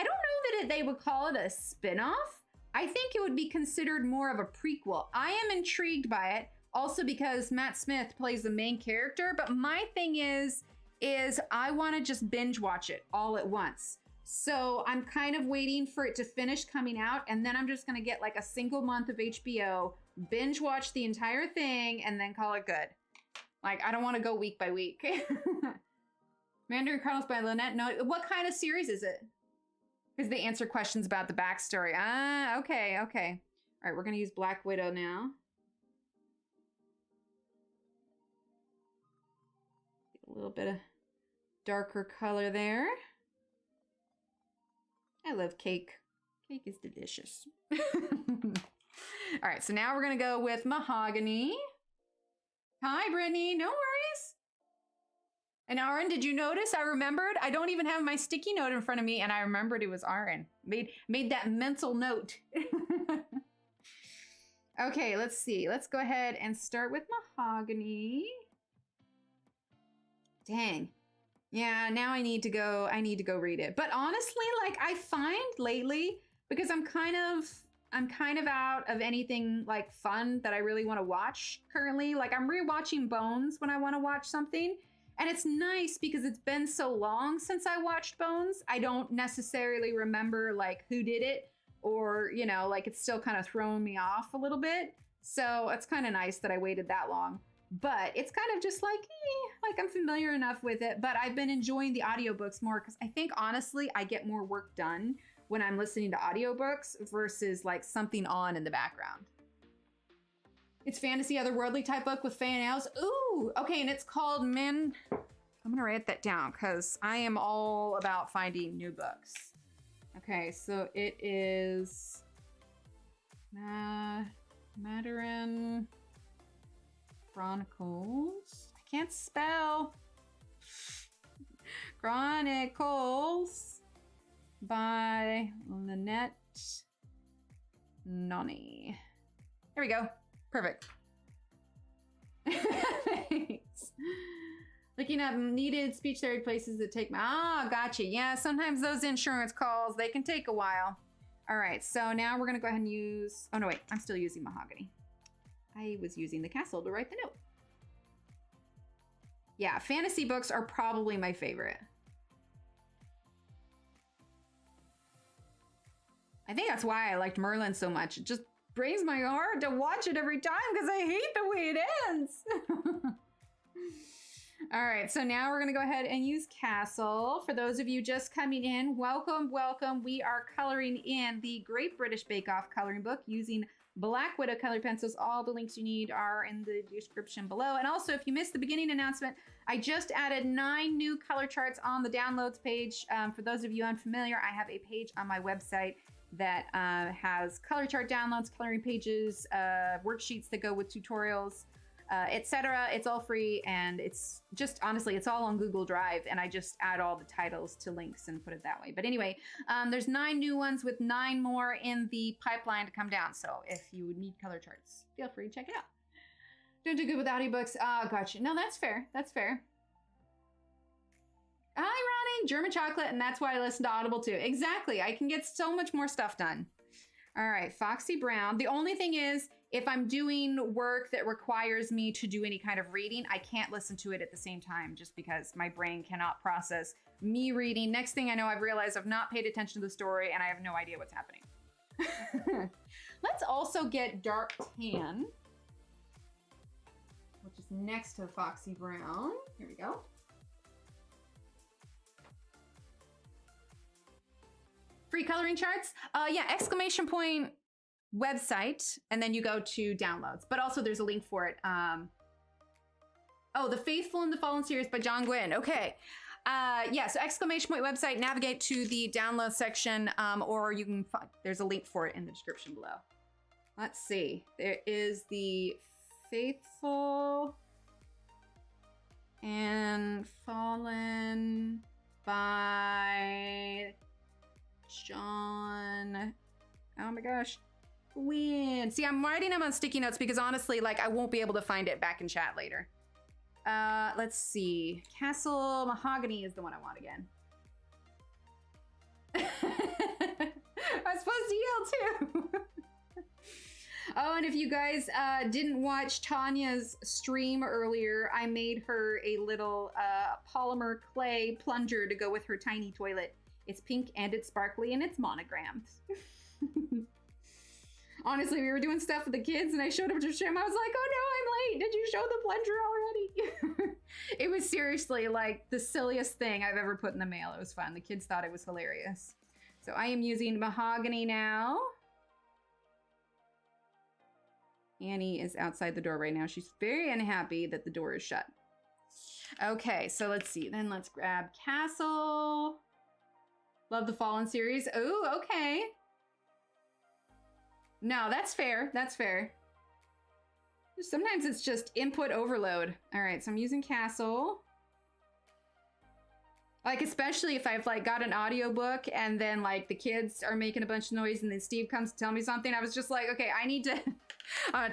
know that they would call it a spin-off. I think it would be considered more of a prequel. I am intrigued by it, also because Matt Smith plays the main character, but my thing is I want to just binge watch it all at once. So I'm kind of waiting for it to finish coming out, and then I'm just gonna get like a single month of HBO, binge watch the entire thing, and then call it good. Like, I don't want to go week by week. Mandarin Chronicles by Lynette. No, what kind of series is it? Because they answer questions about the backstory. Ah, okay. All right, we're gonna use Black Widow now. A little bit of darker color there. I love cake. Cake is delicious. All right, so now we're gonna go with mahogany. Hi, Brittany, no worries. And Aaron, did you notice? I remembered. I don't even have my sticky note in front of me, and I remembered it was Aaron. Made that mental note. Okay, let's see. Let's go ahead and start with mahogany. Dang. Yeah, now I need to go read it. But honestly, like, I find lately, because I'm kind of out of anything like fun that I really want to watch currently. Like, I'm rewatching Bones when I want to watch something. And it's nice because it's been so long since I watched Bones. I don't necessarily remember like who did it, or, you know, like it's still kind of throwing me off a little bit. So it's kind of nice that I waited that long. But it's kind of just like, like I'm familiar enough with it, but I've been enjoying the audiobooks more because I think honestly, I get more work done when I'm listening to audiobooks versus like something on in the background. It's fantasy, otherworldly type book with fan ales. Ooh, okay, and it's called I'm gonna write that down because I am all about finding new books. Okay, so it is Mandarin Chronicles. I can't spell. Chronicles by Lynette Noni. There we go. Perfect. Thanks. Looking up needed speech therapy places that take gotcha. Yeah, sometimes those insurance calls, they can take a while. All right, so now we're gonna go ahead and use, oh no, wait, I'm still using mahogany. I was using the castle to write the note. Yeah, fantasy books are probably my favorite. I think that's why I liked Merlin so much. It just breaks my heart to watch it every time because I hate the way it ends. All right, so now we're gonna go ahead and use Castle. For those of you just coming in, welcome, welcome. We are coloring in the Great British Bake Off coloring book using Black Widow colored pencils. All the links you need are in the description below. And also, if you missed the beginning announcement, I just added 9 new color charts on the downloads page. For those of you unfamiliar, I have a page on my website that has color chart downloads, coloring pages, worksheets that go with tutorials, etc. It's all free, and it's just, honestly, it's all on Google Drive, and I just add all the titles to links and put it that way. But anyway, there's 9 new ones with 9 more in the pipeline to come down. So if you need color charts, feel free to check it out. Don't do good with audiobooks. Oh, gotcha. No, that's fair. That's fair. Hi, Ronnie. German chocolate, and that's why I listen to Audible too. Exactly. I can get so much more stuff done. All right, Foxy Brown. The only thing is, if I'm doing work that requires me to do any kind of reading, I can't listen to it at the same time just because my brain cannot process me reading. Next thing I know, I've realized I've not paid attention to the story and I have no idea what's happening. Let's also get Dark Tan, which is next to Foxy Brown. Here we go. Free coloring charts? Yeah, exclamation point website, and then you go to downloads. But also there's a link for it. Oh, The Faithful and the Fallen series by John Gwynn. Okay. Yeah, so exclamation point website, navigate to the download section, or you can find, there's a link for it in the description below. Let's see. There is The Faithful and Fallen by John, oh my gosh, Gwynn. See, I'm writing them on sticky notes because honestly, like, I won't be able to find it back in chat later. Let's see. Castle Mahogany is the one I want again. I'm supposed to yell too. Oh, and if you guys didn't watch Tanya's stream earlier, I made her a little polymer clay plunger to go with her tiny toilet. It's pink and it's sparkly and it's monogrammed. Honestly, we were doing stuff with the kids and I showed up to stream. I was like, oh no, I'm late. Did you show the plunger already? It was seriously like the silliest thing I've ever put in the mail. It was fun. The kids thought it was hilarious. So I am using Mahogany now. Annie is outside the door right now. She's very unhappy that the door is shut. Okay, so let's see. Then let's grab Castle. Love the Fallen series. Oh, okay. No, that's fair. That's fair. Sometimes it's just input overload. All right, so I'm using Castle. Like, especially if I've like got an audiobook and then like the kids are making a bunch of noise and then Steve comes to tell me something. I was just like, okay, I need to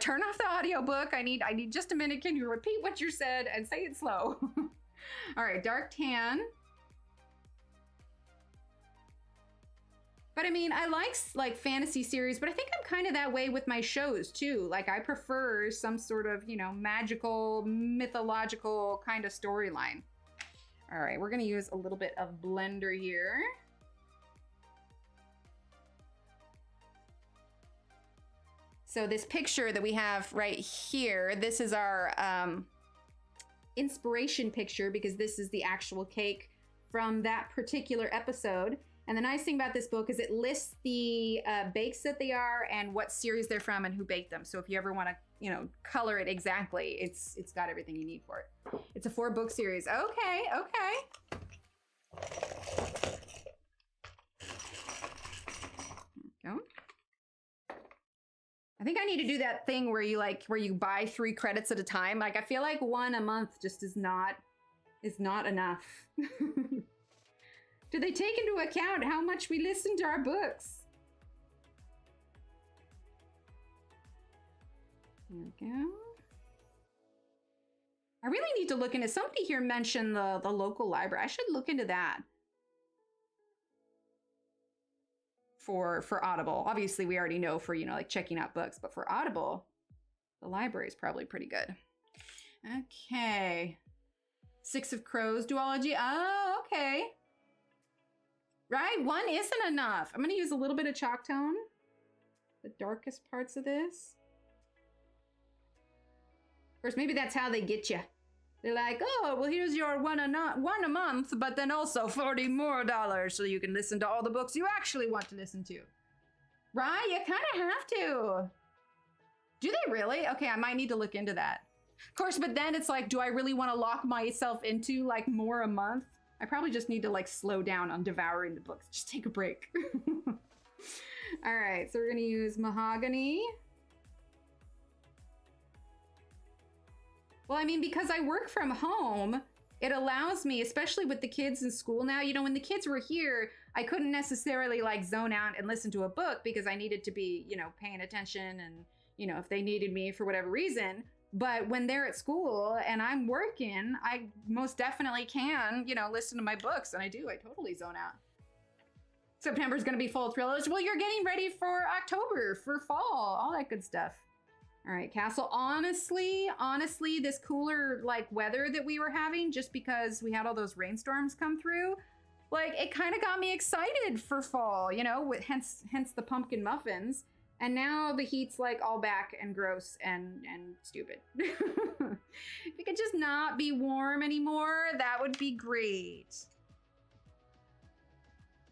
turn off the audiobook. I need just a minute. Can you repeat what you said and say it slow? All right, Dark Tan. But I mean, I like fantasy series, but I think I'm kind of that way with my shows too. Like, I prefer some sort of, you know, magical, mythological kind of storyline. All right, we're gonna use a little bit of blender here. So this picture that we have right here, this is our inspiration picture because this is the actual cake from that particular episode. And the nice thing about this book is it lists the bakes that they are and what series they're from and who baked them. So if you ever want to, you know, color it exactly, it's got everything you need for it. It's a 4-book series. Okay, okay. There we go. I think I need to do that thing where you buy 3 credits at a time. Like, I feel like 1 a month just is not enough. Do they take into account how much we listen to our books? There we go. I really need to look into, somebody here mentioned the local library. I should look into that. For Audible. Obviously, we already know for, you know, like checking out books, but for Audible, the library is probably pretty good. Okay. 6 of Crows duology. Oh, okay. Right, 1 isn't enough. I'm gonna use a little bit of chalk tone. The darkest parts of this. Of course, maybe that's how they get you. They're like, oh, well, here's your one a month, but then also $40 more so you can listen to all the books you actually want to listen to. Right, you kind of have to. Do they really? Okay, I might need to look into that. Of course, but then it's like, do I really want to lock myself into like more a month? I probably just need to like slow down on devouring the books. Just take a break. All right, so we're gonna use mahogany. Well, I mean, because I work from home, it allows me, especially with the kids in school now, you know, when the kids were here, I couldn't necessarily like zone out and listen to a book because I needed to be, you know, paying attention and, you know, if they needed me for whatever reason. But when they're at school and I'm working, I most definitely can, you know, listen to my books. And I do, I totally zone out. September is going to be full of thrillers. Well, you're getting ready for October, for fall, all that good stuff. All right, Castle. Honestly, this cooler like weather that we were having, just because we had all those rainstorms come through, like it kind of got me excited for fall, you know, with hence the pumpkin muffins. And now the heat's like all back and gross and stupid. If it could just not be warm anymore, that would be great.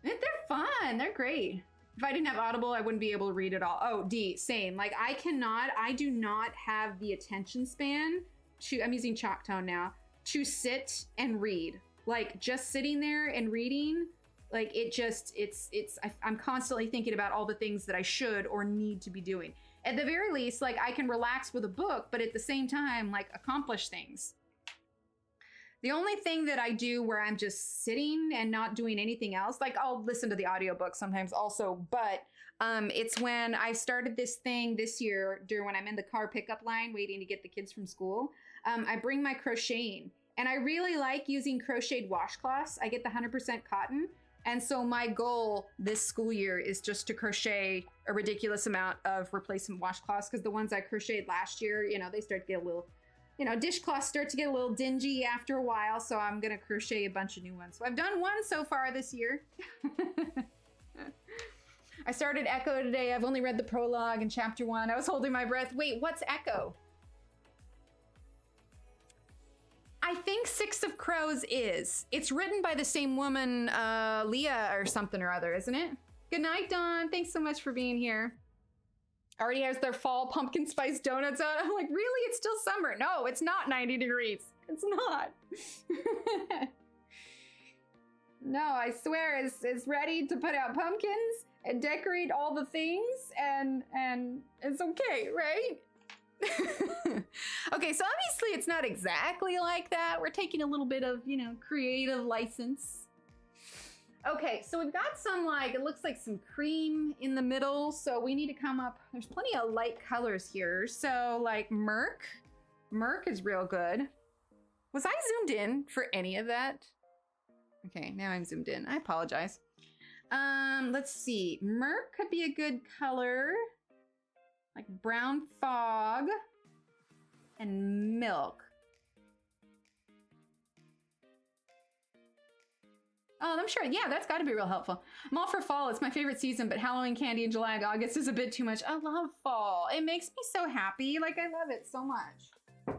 They're fun, they're great. If I didn't have Audible, I wouldn't be able to read it all. Oh, D, same. Like I do not have the attention span to, I'm using chalk tone now, to sit and read. Like just sitting there and reading, like I'm constantly thinking about all the things that I should or need to be doing. At the very least, like I can relax with a book, but at the same time, like accomplish things. The only thing that I do where I'm just sitting and not doing anything else, like I'll listen to the audiobook sometimes also, but it's when I started this thing this year when I'm in the car pickup line waiting to get the kids from school. I bring my crocheting and I really like using crocheted washcloths. I get the 100% cotton. And so my goal this school year is just to crochet a ridiculous amount of replacement washcloths, because the ones I crocheted last year, you know, they start to get a little, you know, dishcloths start to get a little dingy after a while, so I'm gonna crochet a bunch of new ones. So I've done one so far this year. I started Echo today. I've only read the prologue and chapter 1. I was holding my breath. Wait, what's Echo? I think Six of Crows is. It's written by the same woman, Leah or something or other, isn't it? Good night, Dawn. Thanks so much for being here. Already has their fall pumpkin spice donuts out. I'm like, really? It's still summer. No, it's not 90 degrees. It's not. No, I swear it's ready to put out pumpkins and decorate all the things and it's okay, right? Okay, so obviously it's not exactly like that. We're taking a little bit of, you know, creative license. Okay, so we've got some like, it looks like some cream in the middle. So we need to come up, there's plenty of light colors here. So like Merc is real good. Was I zoomed in for any of that? Okay, now I'm zoomed in. I apologize. Let's see. Merc could be a good color. Like Brown Fog and Milk. Oh, I'm sure. Yeah, that's got to be real helpful. I'm all for fall. It's my favorite season, but Halloween candy in July and August is a bit too much. I love fall. It makes me so happy. Like, I love it so much.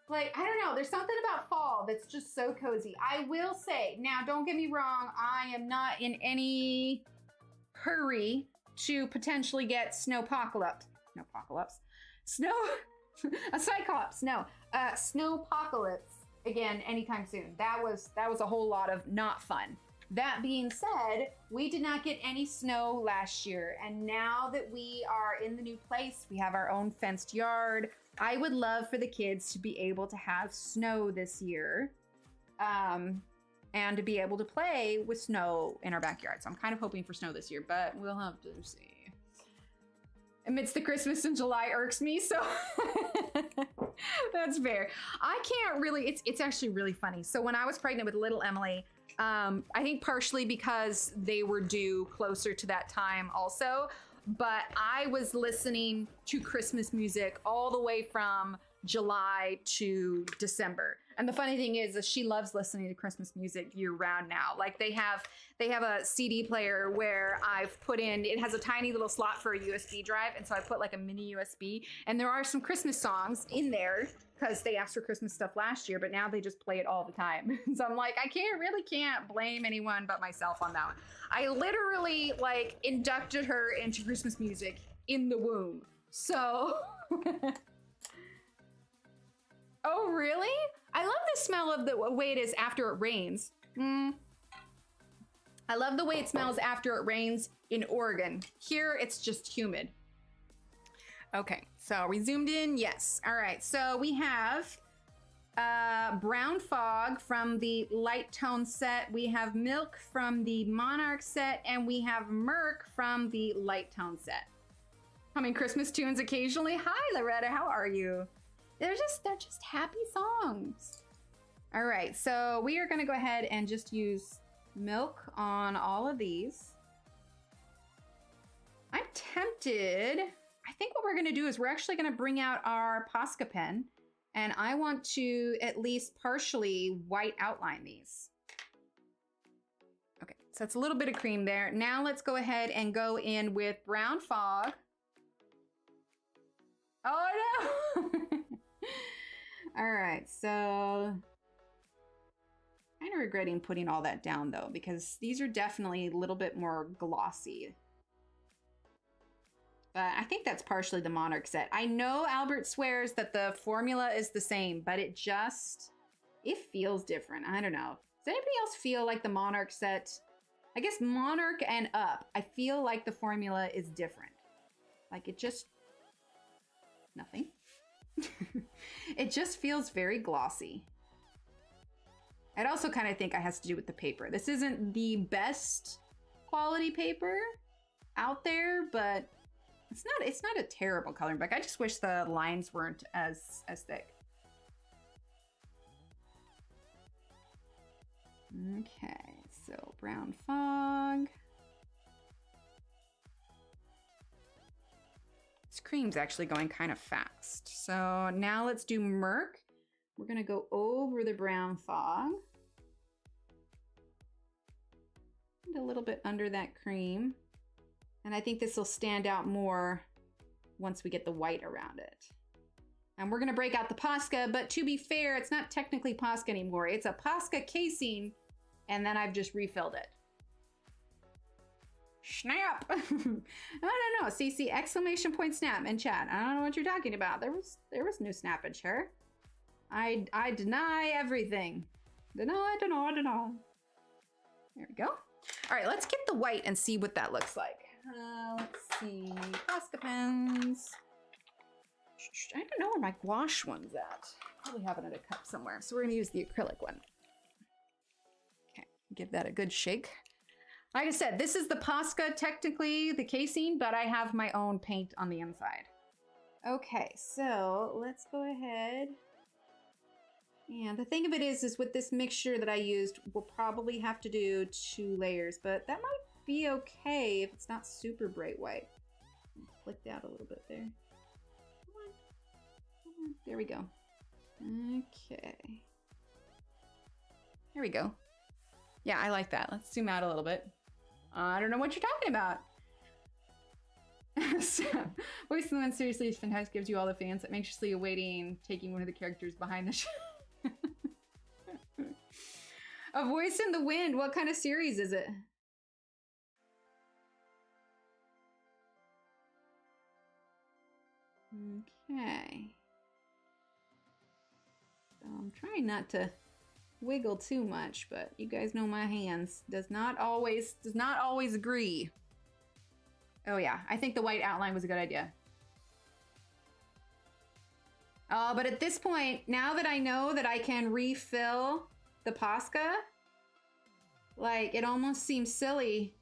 Like, I don't know. There's something about fall that's just so cozy. I will say, now, don't get me wrong. I am not in any hurry to potentially get Snowpocalypse. A Cyclops. No, Snowpocalypse again anytime soon. That was a whole lot of not fun. That being said, we did not get any snow last year, and now that we are in the new place, we have our own fenced yard. I would love for the kids to be able to have snow this year, and to be able to play with snow in our backyard. So I'm kind of hoping for snow this year, but we'll have to see. Amidst the Christmas in July irks me, so that's fair. I can't really, it's actually really funny. So when I was pregnant with little Emily, I think partially because they were due closer to that time also, but I was listening to Christmas music all the way from July to December. And the funny thing is she loves listening to Christmas music year round now. Like they have a CD player where I've put in, it has a tiny little slot for a USB drive. And so I put like a mini USB, and there are some Christmas songs in there because they asked for Christmas stuff last year, but now they just play it all the time. So I'm like, I really can't blame anyone but myself on that one. I literally like inducted her into Christmas music in the womb. So Oh, really? I love the smell of the way it is after it rains. I love the way it smells after it rains in Oregon. Here, it's just humid. Okay, so we zoomed in, yes. All right, so we have Brown Fog from the Light Tone set. We have Milk from the Monarch set, and we have Merc from the Light Tone set. Humming Christmas tunes occasionally. Hi, Loretta, how are you? They're just happy songs. All right, so we are gonna go ahead and just use Milk on all of these. I'm tempted. I think what we're gonna do is we're actually gonna bring out our Posca pen, and I want to at least partially white outline these. Okay, so that's a little bit of cream there. Now let's go ahead and go in with Brown Fog. Oh no! All right, so kind of regretting putting all that down though, because these are definitely a little bit more glossy. But I think that's partially the Monarch set. I know Albert swears that the formula is the same, but it feels different. I don't know. Does anybody else feel like the Monarch set? I guess Monarch and up, I feel like the formula is different. Like it just, nothing. It just feels very glossy. I'd also kind of think it has to do with the paper. This isn't the best quality paper out there, but it's not a terrible coloring book. I just wish the lines weren't as thick. Okay, so Brown Fog. This cream's actually going kind of fast. So now let's do Merc. We're gonna go over the Brown Fog. And a little bit under that cream. And I think this will stand out more once we get the white around it. And we're gonna break out the Posca, but to be fair, it's not technically Posca anymore. It's a Posca casing, and then I've just refilled it. Snap! I don't know. CC exclamation point snap in chat. I don't know what you're talking about. There was no snappage here. I deny everything. Deny. There we go. All right, let's get the white and see what that looks like. Let's see. Posca pens. I don't know where my gouache one's at. Probably have it in a cup somewhere. So we're gonna use the acrylic one. Okay, give that a good shake. Like I said, this is the Posca, technically the casing, but I have my own paint on the inside. Okay, so let's go ahead. And the thing of it is with this mixture that I used, we'll probably have to do 2 layers, but that might be okay if it's not super bright white. Flicked out a little bit there. Come on. There we go. Okay. There we go. Yeah, I like that. Let's zoom out a little bit. I don't know what you're talking about. So, Voice of the Wind seriously is fantastic. Gives you all the fans. I'm anxiously awaiting taking one of the characters behind the show. A Voice in the Wind. What kind of series is it? Okay. So I'm trying not to wiggle too much, but you guys know my hands does not always agree. Oh yeah, I think the white outline was a good idea. But at this point, now that I know that I can refill the Posca, like it almost seems silly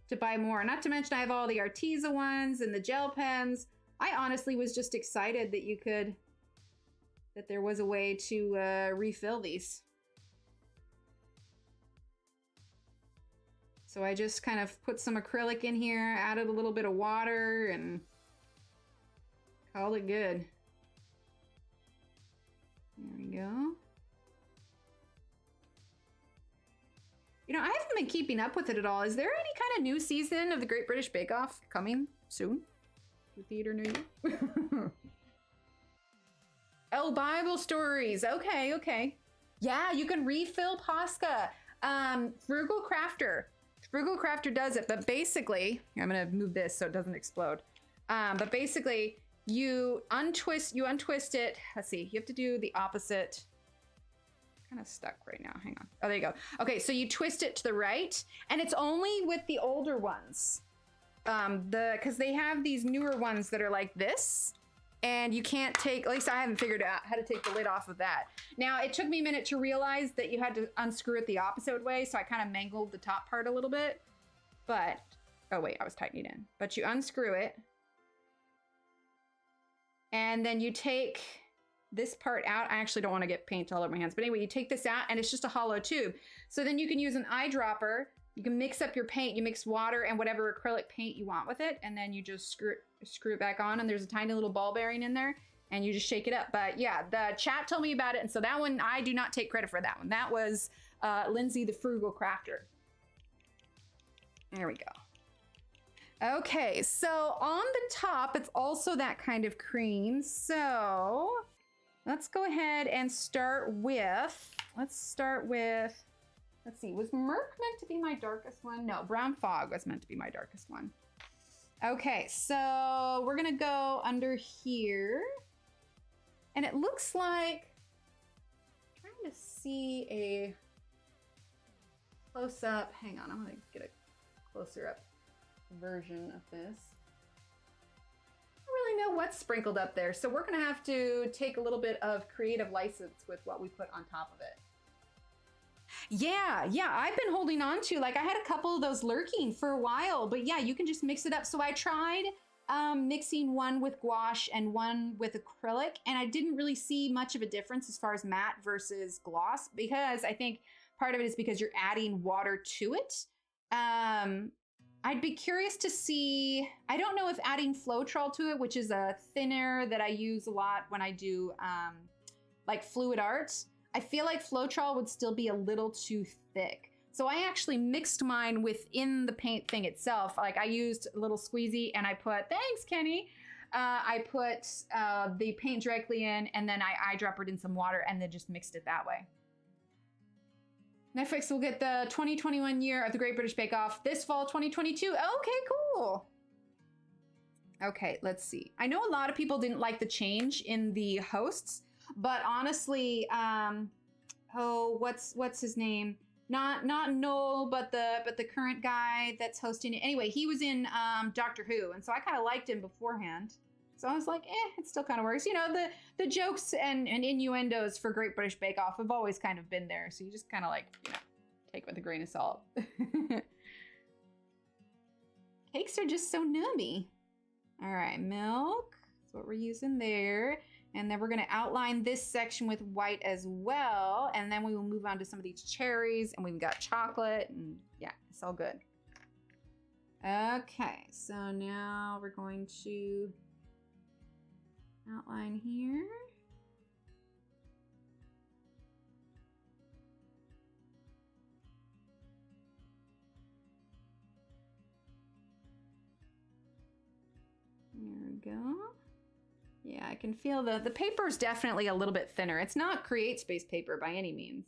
to buy more. Not to mention I have all the Arteza ones and the gel pens. I honestly was just excited that that there was a way to refill these. So I just kind of put some acrylic in here, added a little bit of water, and called it good. There we go. You know, I haven't been keeping up with it at all. Is there any kind of new season of the Great British Bake Off coming soon? The theater near you? Oh, Bible stories. Okay, okay. Yeah, you can refill Posca. Frugal Crafter. Frugal Crafter does it, but basically, I'm gonna move this so it doesn't explode. But basically, you untwist it. Let's see, you have to do the opposite. Kind of stuck right now, hang on. Oh, there you go. Okay, so you twist it to the right, and it's only with the older ones. Because they have these newer ones that are like this, and you can't take, at least I haven't figured out how to take the lid off of that. Now, it took me a minute to realize that you had to unscrew it the opposite way, so I kind of mangled the top part a little bit. But, oh wait, I was tightening it in. But you unscrew it, and then you take this part out. I actually don't want to get paint all over my hands, but anyway, you take this out, and it's just a hollow tube. So then you can use an eyedropper. You can mix up your paint. You mix water and whatever acrylic paint you want with it, and then you just screw it back on, and there's a tiny little ball bearing in there, and you just shake it up. But yeah, the chat told me about it, and so that one, I do not take credit for that one. That was Lindsay the Frugal Crafter. There we go. Okay, so on the top, it's also that kind of cream. So let's go ahead and start with, let's see, was Murk meant to be my darkest one? No, Brown Fog was meant to be my darkest one. Okay, so we're gonna go under here. And it looks like, I'm trying to see a close up. Hang on, I'm gonna get a closer up version of this. I don't really know what's sprinkled up there, so we're gonna have to take a little bit of creative license with what we put on top of it. Yeah, I've been holding on to, like, I had a couple of those lurking for a while, but yeah, you can just mix it up. So I tried mixing one with gouache and one with acrylic, and I didn't really see much of a difference as far as matte versus gloss, because I think part of it is because you're adding water to it. I'd be curious to see, I don't know if adding Floetrol to it, which is a thinner that I use a lot when I do like fluid art, I feel like Floetrol would still be a little too thick. So I actually mixed mine within the paint thing itself. Like I used a little squeezy and I put, thanks Kenny, I put the paint directly in, and then I eyedroppered in some water and then just mixed it that way. Netflix will get the 2021 year of the Great British Bake Off this fall 2022. Okay, cool. Okay, let's see. I know a lot of people didn't like the change in the hosts, but honestly, oh, what's his name? Not Noel, but the current guy that's hosting it. Anyway, he was in Doctor Who, and so I kind of liked him beforehand. So I was like, it still kind of works. You know, the jokes and innuendos for Great British Bake Off have always kind of been there. So you just kind of like, you know, take it with a grain of salt. Cakes are just so nummy. All right, milk. That's what we're using there. And then we're going to outline this section with white as well. And then we will move on to some of these cherries. And we've got chocolate. And yeah, it's all good. Okay, so now we're going to outline here. There we go. Yeah, I can feel the paper is definitely a little bit thinner. It's not Create Space paper by any means.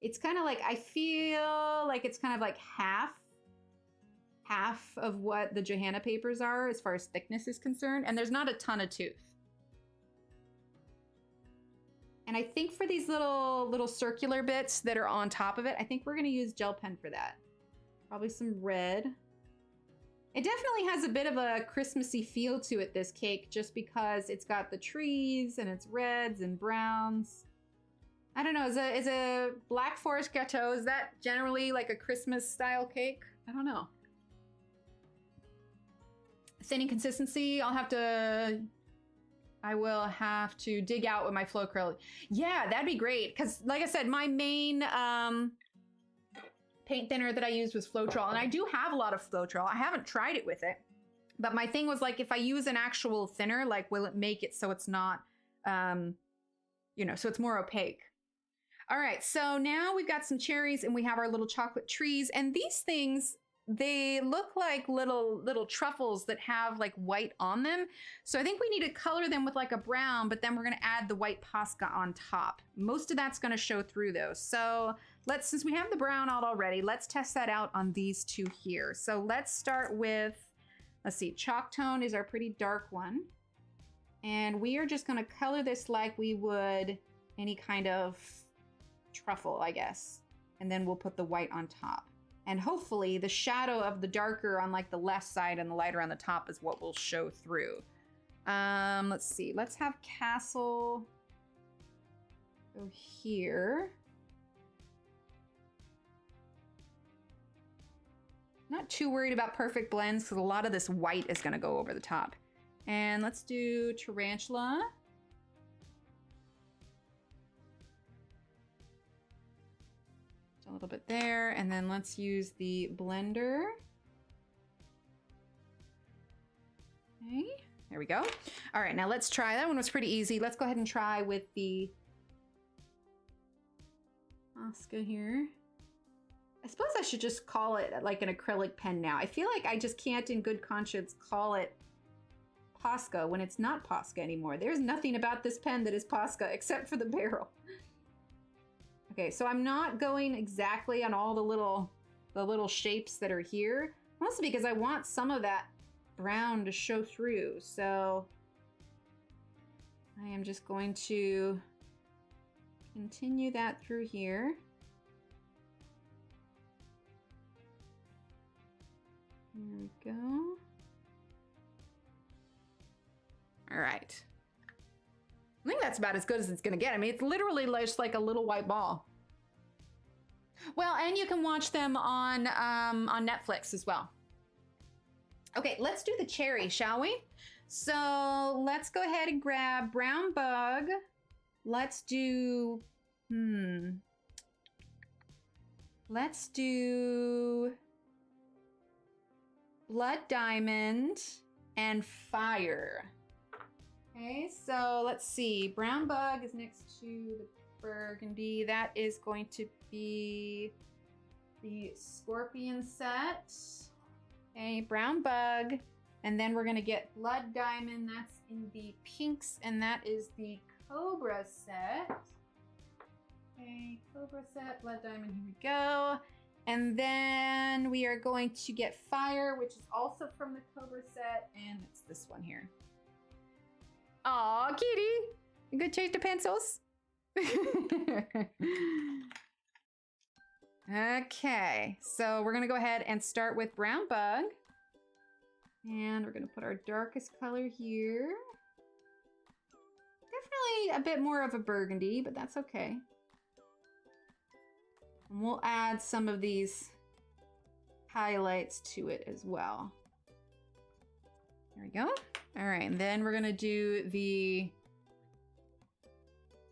It's kind of like, I feel like it's kind of like half of what the Johanna papers are as far as thickness is concerned. And there's not a ton of tooth. And I think for these little circular bits that are on top of it, I think we're going to use gel pen for that. Probably some red. It definitely has a bit of a Christmassy feel to it, this cake, just because it's got the trees and it's reds and browns. I don't know, is a Black Forest Gateau, is that generally like a Christmas style cake? I don't know. Thinning consistency, I will have to dig out with my flow acrylic. Yeah, that'd be great. Because like I said, my main paint thinner that I used was Floetrol. And I do have a lot of Floetrol. I haven't tried it with it. But my thing was like, if I use an actual thinner, like will it make it so it's not, you know, so it's more opaque. All right, so now we've got some cherries and we have our little chocolate trees. And these things, they look like little truffles that have like white on them. So I think we need to color them with like a brown, but then we're gonna add the white Posca on top. Most of that's gonna show through those. So since we have the brown out already, let's test that out on these two here. So let's start with, let's see, Chalk Tone is our pretty dark one. And we are just gonna color this like we would any kind of truffle, I guess. And then we'll put the white on top. And hopefully the shadow of the darker on like the left side and the lighter on the top is what will show through. Let's see, let's have Castle go here. Not too worried about perfect blends because a lot of this white is gonna go over the top. And let's do Tarantula. A little bit there, and then let's use the blender. Okay, there we go. All right, now let's try. That one was pretty easy. Let's go ahead and try with the Posca here. I suppose I should just call it like an acrylic pen now. I feel like I just can't in good conscience call it Posca when it's not Posca anymore. There's nothing about this pen that is Posca except for the barrel. Okay, so I'm not going exactly on all the little shapes that are here, mostly because I want some of that brown to show through. So I am just going to continue that through here. There we go. All right. I think that's about as good as it's gonna get. I mean, it's literally just like a little white ball. Well, and you can watch them on Netflix as well. Okay, let's do the cherry, shall we? So let's go ahead and grab Brown Bug. Let's do, let's do Blood Diamond and Fire. Okay, so let's see. Brown Bug is next to the burgundy. That is going to be the Scorpion set. Okay, Brown Bug. And then we're going to get Blood Diamond. That's in the pinks. And that is the Cobra set. Okay, Cobra set, Blood Diamond. Here we go. And then we are going to get Fire, which is also from the Cobra set. And it's this one here. Aw, kitty. Good taste of pencils. Okay, so we're gonna go ahead and start with Brown Bug. And we're gonna put our darkest color here. Definitely a bit more of a burgundy, but that's okay. And we'll add some of these highlights to it as well. There we go. All right, and then we're gonna do the...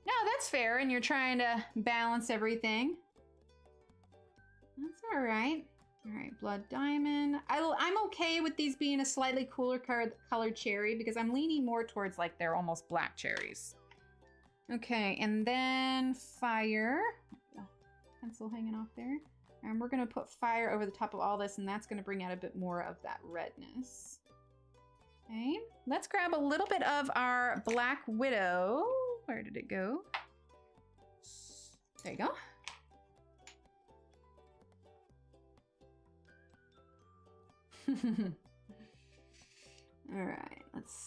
No, that's fair, and you're trying to balance everything. That's all right. All right, Blood Diamond. I'm okay with these being a slightly cooler colored cherry because I'm leaning more towards like they're almost black cherries. Okay, and then Fire. Oh, pencil hanging off there. And we're gonna put Fire over the top of all this, and that's gonna bring out a bit more of that redness. Okay, let's grab a little bit of our Black Widow. Where did it go? There you go. All right,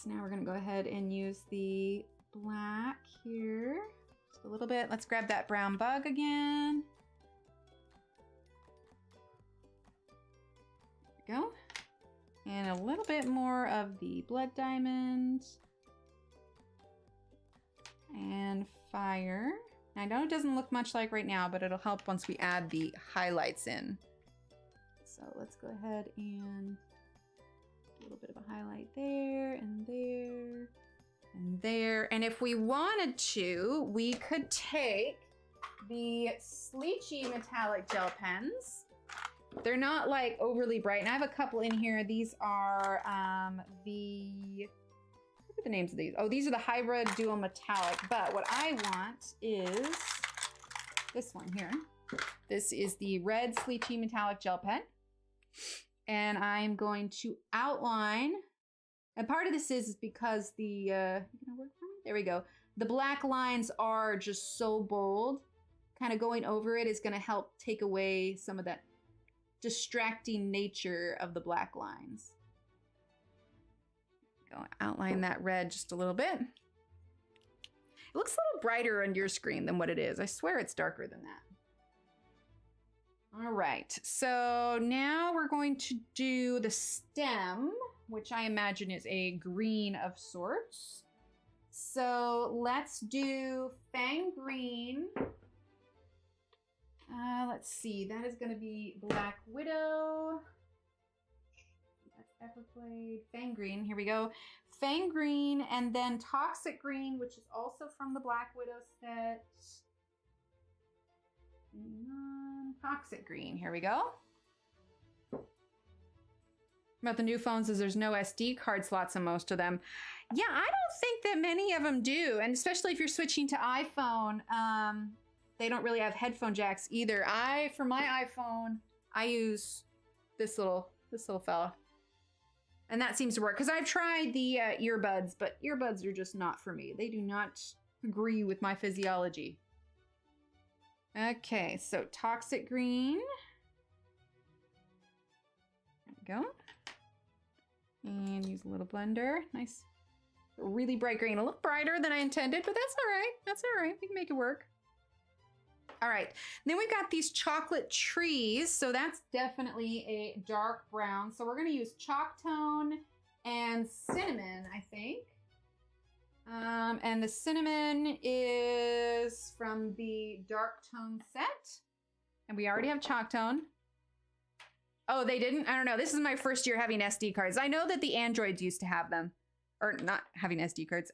now we're gonna go ahead and use the black here. Just a little bit. Let's grab that Brown Bug again. There we go. And a little bit more of the Blood Diamond. And Fire. I know it doesn't look much like right now, but it'll help once we add the highlights in. So let's go ahead and a little bit of a highlight there and there and there. And if we wanted to, we could take the Sleechy metallic gel pens. They're not like overly bright. And I have a couple in here. These are what are the names of these? Oh, these are the Hybrid Dual Metallic. But what I want is this one here. This is the red Sleechy metallic gel pen. And I'm going to outline, and part of this is because the, gonna work for me? There we go. The black lines are just so bold. Kind of going over it is gonna help take away some of that distracting nature of the black lines. go, outline that red just a little bit. It looks a little brighter on your screen than what it is. I swear it's darker than that. All right, so now we're going to do the stem, which I imagine is a green of sorts. So let's do Fang Green. Let's see, that is gonna be Black Widow. That's Everglade. Fang Green, here we go. Fang Green, and then Toxic Green, which is also from the Black Widow set. Toxic Green, here we go. About the new phones is there's no SD card slots in most of them. Yeah, I don't think that many of them do, and especially if you're switching to iPhone, they don't really have headphone jacks either. For my iPhone, I use this little fella, and that seems to work because I've tried the earbuds, but earbuds are just not for me. They do not agree with my physiology. Okay, so Toxic Green. There we go. And use a little blender. Nice. Really bright green. A little brighter than I intended, but that's all right. That's all right. We can make it work. All right. Then we've got these chocolate trees. So that's definitely a dark brown. So we're going to use chalk tone and cinnamon, I think. And the cinnamon is from the dark tone set. And we already have chalk tone. Oh, they didn't? I don't know. This is my first year having SD cards. I know that the Androids used to have them. Or not having SD cards.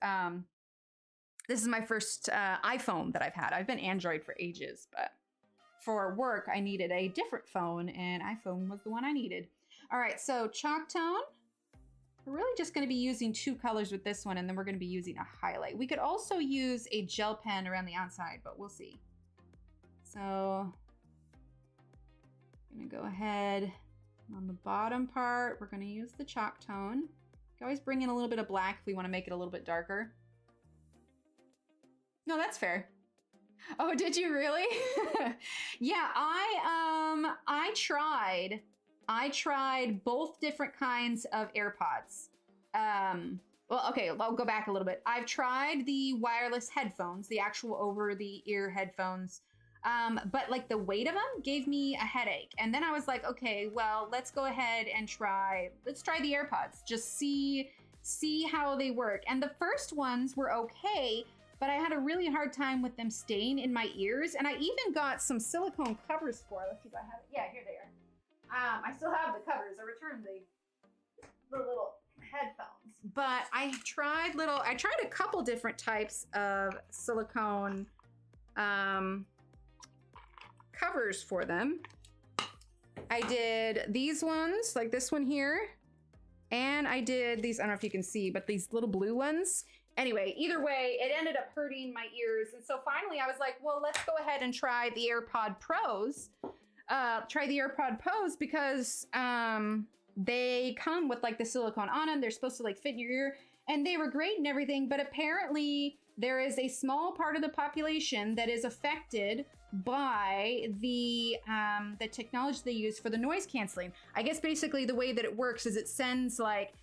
This is my first iPhone that I've had. I've been Android for ages, but for work, I needed a different phone, and iPhone was the one I needed. All right, so chalk tone. We're really just going to be using two colors with this one, and then we're going to be using a highlight. We could also use a gel pen around the outside, but we'll see. So I'm going to go ahead on the bottom part. We're going to use the chalk tone. You can always bring in a little bit of black if we want to make it a little bit darker. No, that's fair. Oh, did you really? Yeah, I tried both different kinds of AirPods. Well, okay, I'll go back a little bit. I've tried the wireless headphones, the actual over-the-ear headphones, but like the weight of them gave me a headache. And then I was like, okay, well, let's go ahead and let's try the AirPods. Just see how they work. And the first ones were okay, but I had a really hard time with them staying in my ears. And I even got some silicone covers for it. Let's see if I have it. Yeah, here they are. I still have the covers. I returned the little headphones. But I tried a couple different types of silicone covers for them. I did these ones, like this one here. And I did these, I don't know if you can see, but these little blue ones. Anyway, either way, it ended up hurting my ears. And so finally I was like, well, let's go ahead and try the AirPod Pros. Because they come with like the silicone on them. They're supposed to like fit in your ear, and they were great and everything. But apparently there is a small part of the population that is affected by the technology they use for the noise canceling. I guess basically the way that it works is it sends like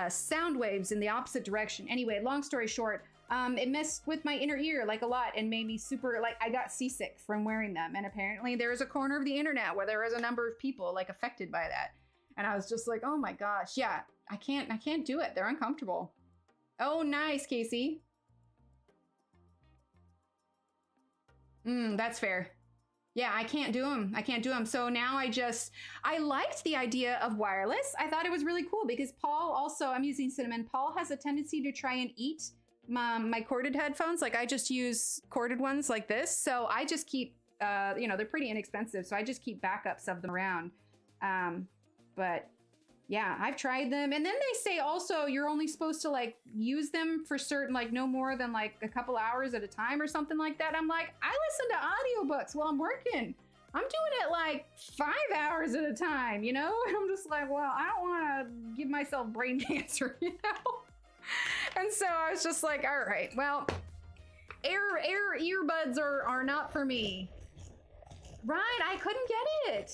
sound waves in the opposite direction. Anyway, long story short, it messed with my inner ear like a lot and made me super, like, I got seasick from wearing them. And apparently there is a corner of the internet where there is a number of people like affected by that. And I was just like, oh my gosh, yeah, I can't do it. They're uncomfortable. Oh, nice, Casey. That's fair. Yeah, I can't do them. So now I liked the idea of wireless. I thought it was really cool because Paul also, I'm using Cinnamon. Paul has a tendency to try and eat my corded headphones. Like I just use corded ones like this. So I just keep, they're pretty inexpensive. So I just keep backups of them around. But yeah, I've tried them. And then they say also you're only supposed to like use them for certain, like no more than like a couple hours at a time or something like that. I'm like, I listen to audiobooks while I'm working. I'm doing it like 5 hours at a time, you know? And I'm just like, well, I don't want to give myself brain cancer, you know? And so I was just like, all right, well, earbuds are not for me. Right, I couldn't get it.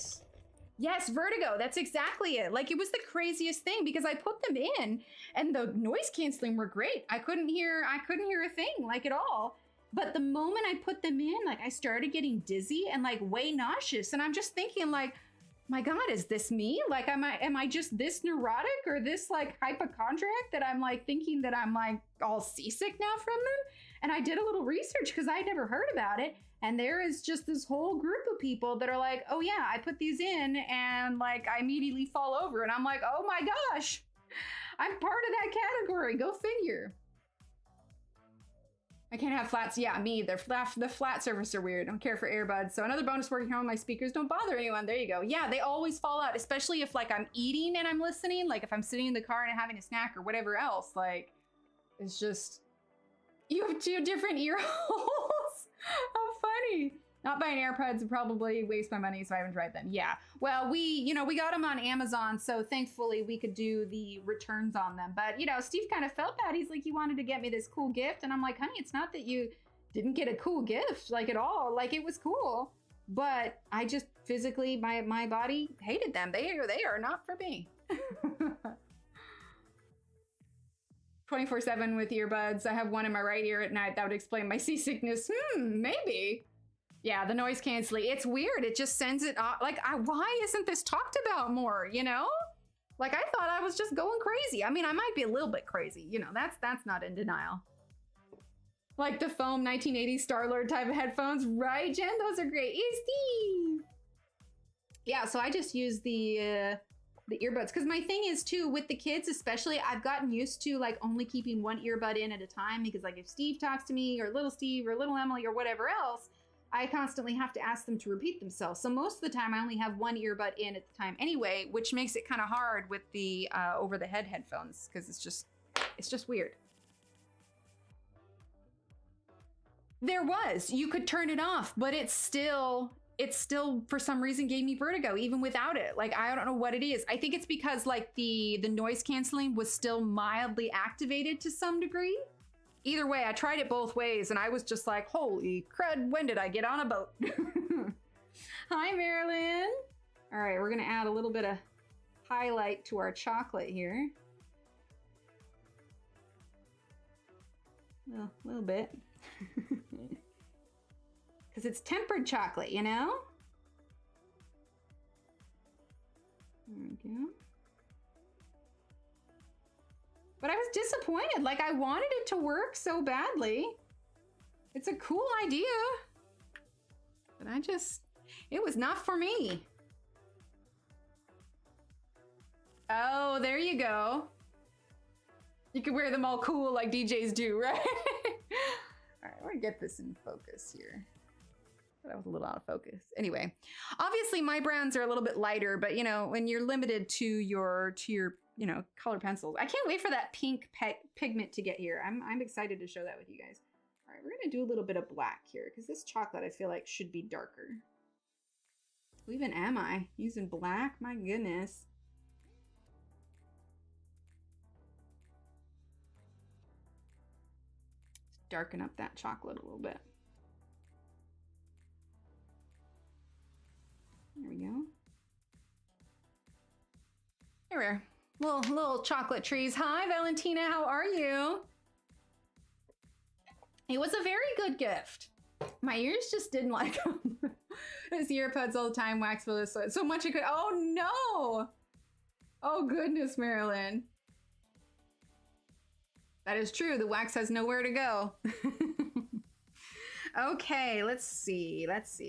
Yes, vertigo. That's exactly it. Like, it was the craziest thing because I put them in and the noise canceling were great. I couldn't hear a thing, like, at all. But the moment I put them in, like, I started getting dizzy and like way nauseous. And I'm just thinking, like, my God, is this me? Like, am I just this neurotic or this like hypochondriac that I'm like thinking that I'm like all seasick now from them? And I did a little research because I had never heard about it. And there is just this whole group of people that are like, oh yeah, I put these in and like I immediately fall over. And I'm like, oh my gosh, I'm part of that category. Go figure. I can't have flats. Yeah, me either. The flat surface are weird. I don't care for earbuds. So another bonus working home, my speakers don't bother anyone. There you go. Yeah, they always fall out, especially if like I'm eating and I'm listening. Like if I'm sitting in the car and I'm having a snack or whatever else, like it's just, you have two different ear holes. How funny. Not buying AirPods would probably waste my money, so I haven't tried them. Yeah. Well, we got them on Amazon, so thankfully we could do the returns on them. But, Steve kind of felt bad. He's like, you wanted to get me this cool gift. And I'm like, honey, it's not that you didn't get a cool gift, like at all. Like it was cool. But I just physically, my body hated them. They are not for me. 24/7 with earbuds. I have one in my right ear at night. That would explain my seasickness. Maybe. Yeah, the noise canceling. It's weird. It just sends it off. Like, why isn't this talked about more, Like, I thought I was just going crazy. I mean, I might be a little bit crazy. That's not in denial. Like the foam 1980s Star-Lord type of headphones. Right, Jen? Those are great. Hey, Steve! Yeah, so I just use the earbuds. Because my thing is, too, with the kids especially, I've gotten used to, like, only keeping one earbud in at a time. Because, like, if Steve talks to me, or little Steve, or little Emily, or whatever else, I constantly have to ask them to repeat themselves. So most of the time I only have one earbud in at the time anyway, which makes it kind of hard with the over-the-head headphones because it's just weird. There was, you could turn it off, but it still for some reason gave me vertigo even without it. Like, I don't know what it is. I think it's because like the noise canceling was still mildly activated to some degree. Either way, I tried it both ways, and I was just like, holy crud, when did I get on a boat? Hi, Marilyn. All right, we're going to add a little bit of highlight to our chocolate here. Well, a little bit. Because it's tempered chocolate, There we go. But I was disappointed. Like, I wanted it to work so badly. It's a cool idea. But it was not for me. Oh, there you go. You can wear them all cool like DJs do, right? All right, we're gonna get this in focus here. That was a little out of focus. Anyway, obviously my browns are a little bit lighter, but when you're limited to your color pencils. I can't wait for that pink pigment to get here. I'm excited to show that with you guys. All right, we're gonna do a little bit of black here because this chocolate I feel like should be darker. Who even am I? Using black? My goodness. Darken up that chocolate a little bit. There we go. There we are. Little chocolate trees. Hi, Valentina. How are you? It was a very good gift. My ears just didn't like them. Those earbuds all the time, wax for this so much I could. Oh no! Oh goodness, Marilyn. That is true. The wax has nowhere to go. Okay, let's see. Let's go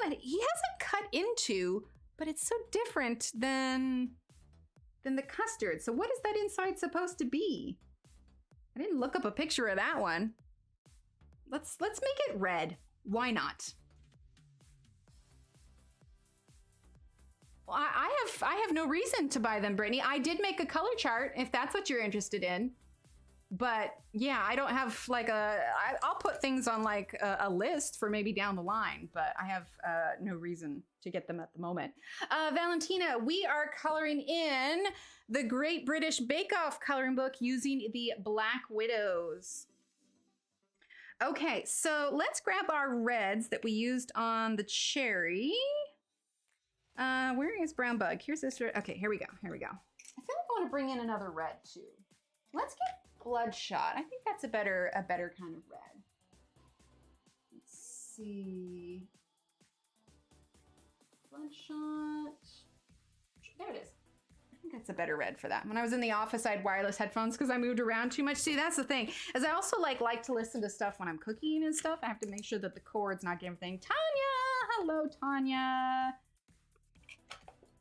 ahead. He hasn't cut into, but it's so different than the custard. So what is that inside supposed to be? I didn't look up a picture of that one. Let's make it red. Why not? Well, I have no reason to buy them, Brittany. I did make a color chart if that's what you're interested in. But yeah, I don't have like I'll put things on like a list for maybe down the line, but I have no reason to get them at the moment. Valentina, we are coloring in the Great British Bake Off coloring book using the Black Widows. Okay, so let's grab our reds that we used on the cherry. Where is brown bug? Here's this red. Okay, here we go. Here we go. I feel like I want to bring in another red too. Let's get bloodshot. I think that's a better kind of red. Let's see. Bloodshot. There it is. I think that's a better red for that. When I was in the office, I had wireless headphones because I moved around too much. See, that's the thing. As I also like to listen to stuff when I'm cooking and stuff. I have to make sure that the cord's not getting everything. Tanya! Hello, Tanya.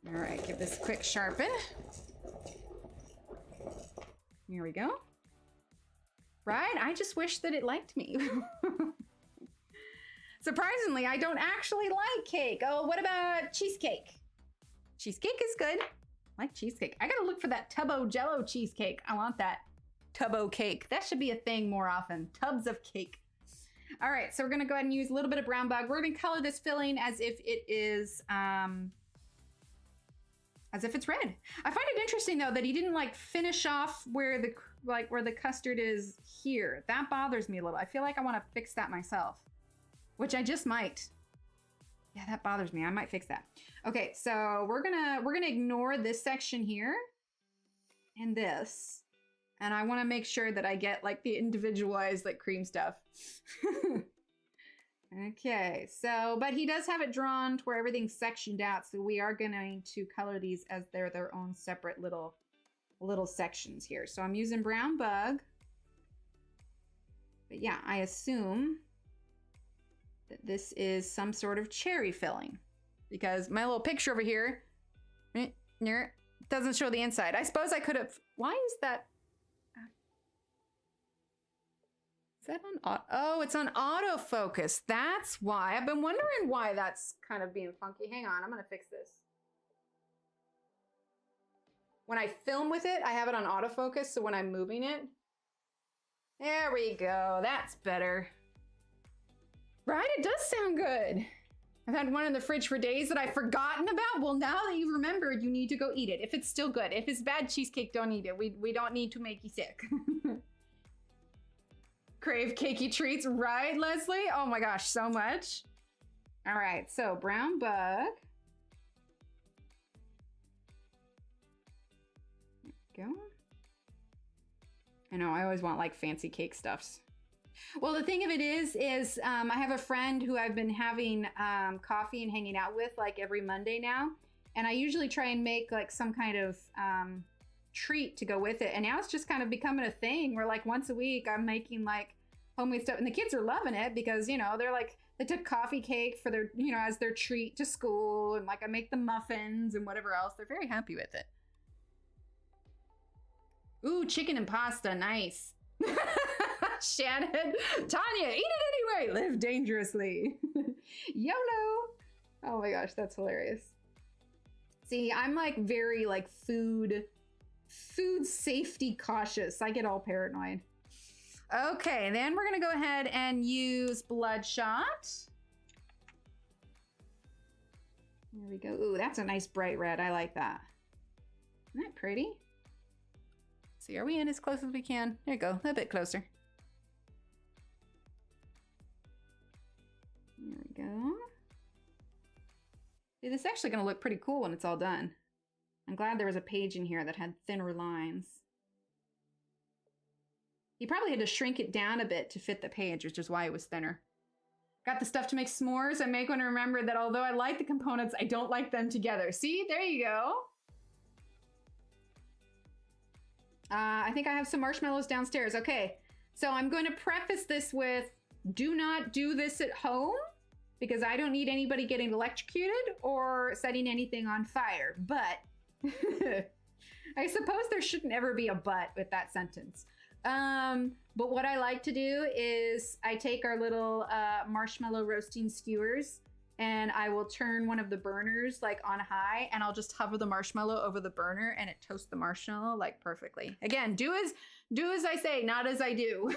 All right, give this a quick sharpen. Here we go. Right? I just wish that it liked me. Surprisingly, I don't actually like cake. Oh, what about cheesecake? Cheesecake is good. I like cheesecake. I gotta look for that Tubbo Jello cheesecake. I want that Tubbo cake. That should be a thing more often. Tubs of cake. All right, so we're gonna go ahead and use a little bit of brown bug. We're gonna color this filling as if it is, as if it's red. I find it interesting though that he didn't like finish off where the custard is here. That bothers me a little. I feel like I want to fix that myself, which I just might. Yeah, that bothers me. I might fix that. Okay, so we're gonna ignore this section here and this, and I want to make sure that I get like the individualized like cream stuff. Okay, so, but he does have it drawn to where everything's sectioned out, so we are going to color these as they're their own separate little sections here. So I'm using brown bug. But yeah, I assume that this is some sort of cherry filling because my little picture over here doesn't show the inside. I suppose I could have, why is that? Is that on, oh, it's on autofocus. That's why. I've been wondering why that's kind of being funky. Hang on, I'm gonna fix this. When I film with it, I have it on autofocus, so when I'm moving it, there we go, that's better. Right, it does sound good. I've had one in the fridge for days that I've forgotten about. Well, now that you've remembered, you need to go eat it. If it's still good. If it's bad cheesecake, don't eat it. We don't need to make you sick. Crave cakey treats, right, Leslie? Oh my gosh, so much. All right, so brown bug. There we go. I know, I always want like fancy cake stuffs. Well, the thing of it is I have a friend who I've been having coffee and hanging out with like every Monday now. And I usually try and make like some kind of treat to go with it. And now it's just kind of becoming a thing where like once a week I'm making like homemade stuff. And the kids are loving it because, you know, they're like, they took coffee cake for their, you know, as their treat to school. And like I make the muffins and whatever else. They're very happy with it. Ooh, chicken and pasta, nice. Shannon, Tanya, eat it anyway. Live dangerously. YOLO. Oh my gosh, that's hilarious. See, I'm like very like food safety cautious. I get all paranoid. Okay, then we're gonna go ahead and use bloodshot. There we go. Ooh, that's a nice bright red. I like that. Isn't that pretty? See, are we in as close as we can? There you go, a bit closer. There we go. See, this is actually going to look pretty cool when it's all done. I'm glad there was a page in here that had thinner lines. He probably had to shrink it down a bit to fit the page, which is why it was thinner. Got the stuff to make s'mores. I make one to remember that although I like the components, I don't like them together. See, there you go. I think I have some marshmallows downstairs. Okay, so I'm going to preface this with, do not do this at home because I don't need anybody getting electrocuted or setting anything on fire. But I suppose there shouldn't ever be a but with that sentence. But what I like to do is I take our little marshmallow roasting skewers and I will turn one of the burners like on high and I'll just hover the marshmallow over the burner and it toasts the marshmallow like perfectly. Again, do as I say, not as I do.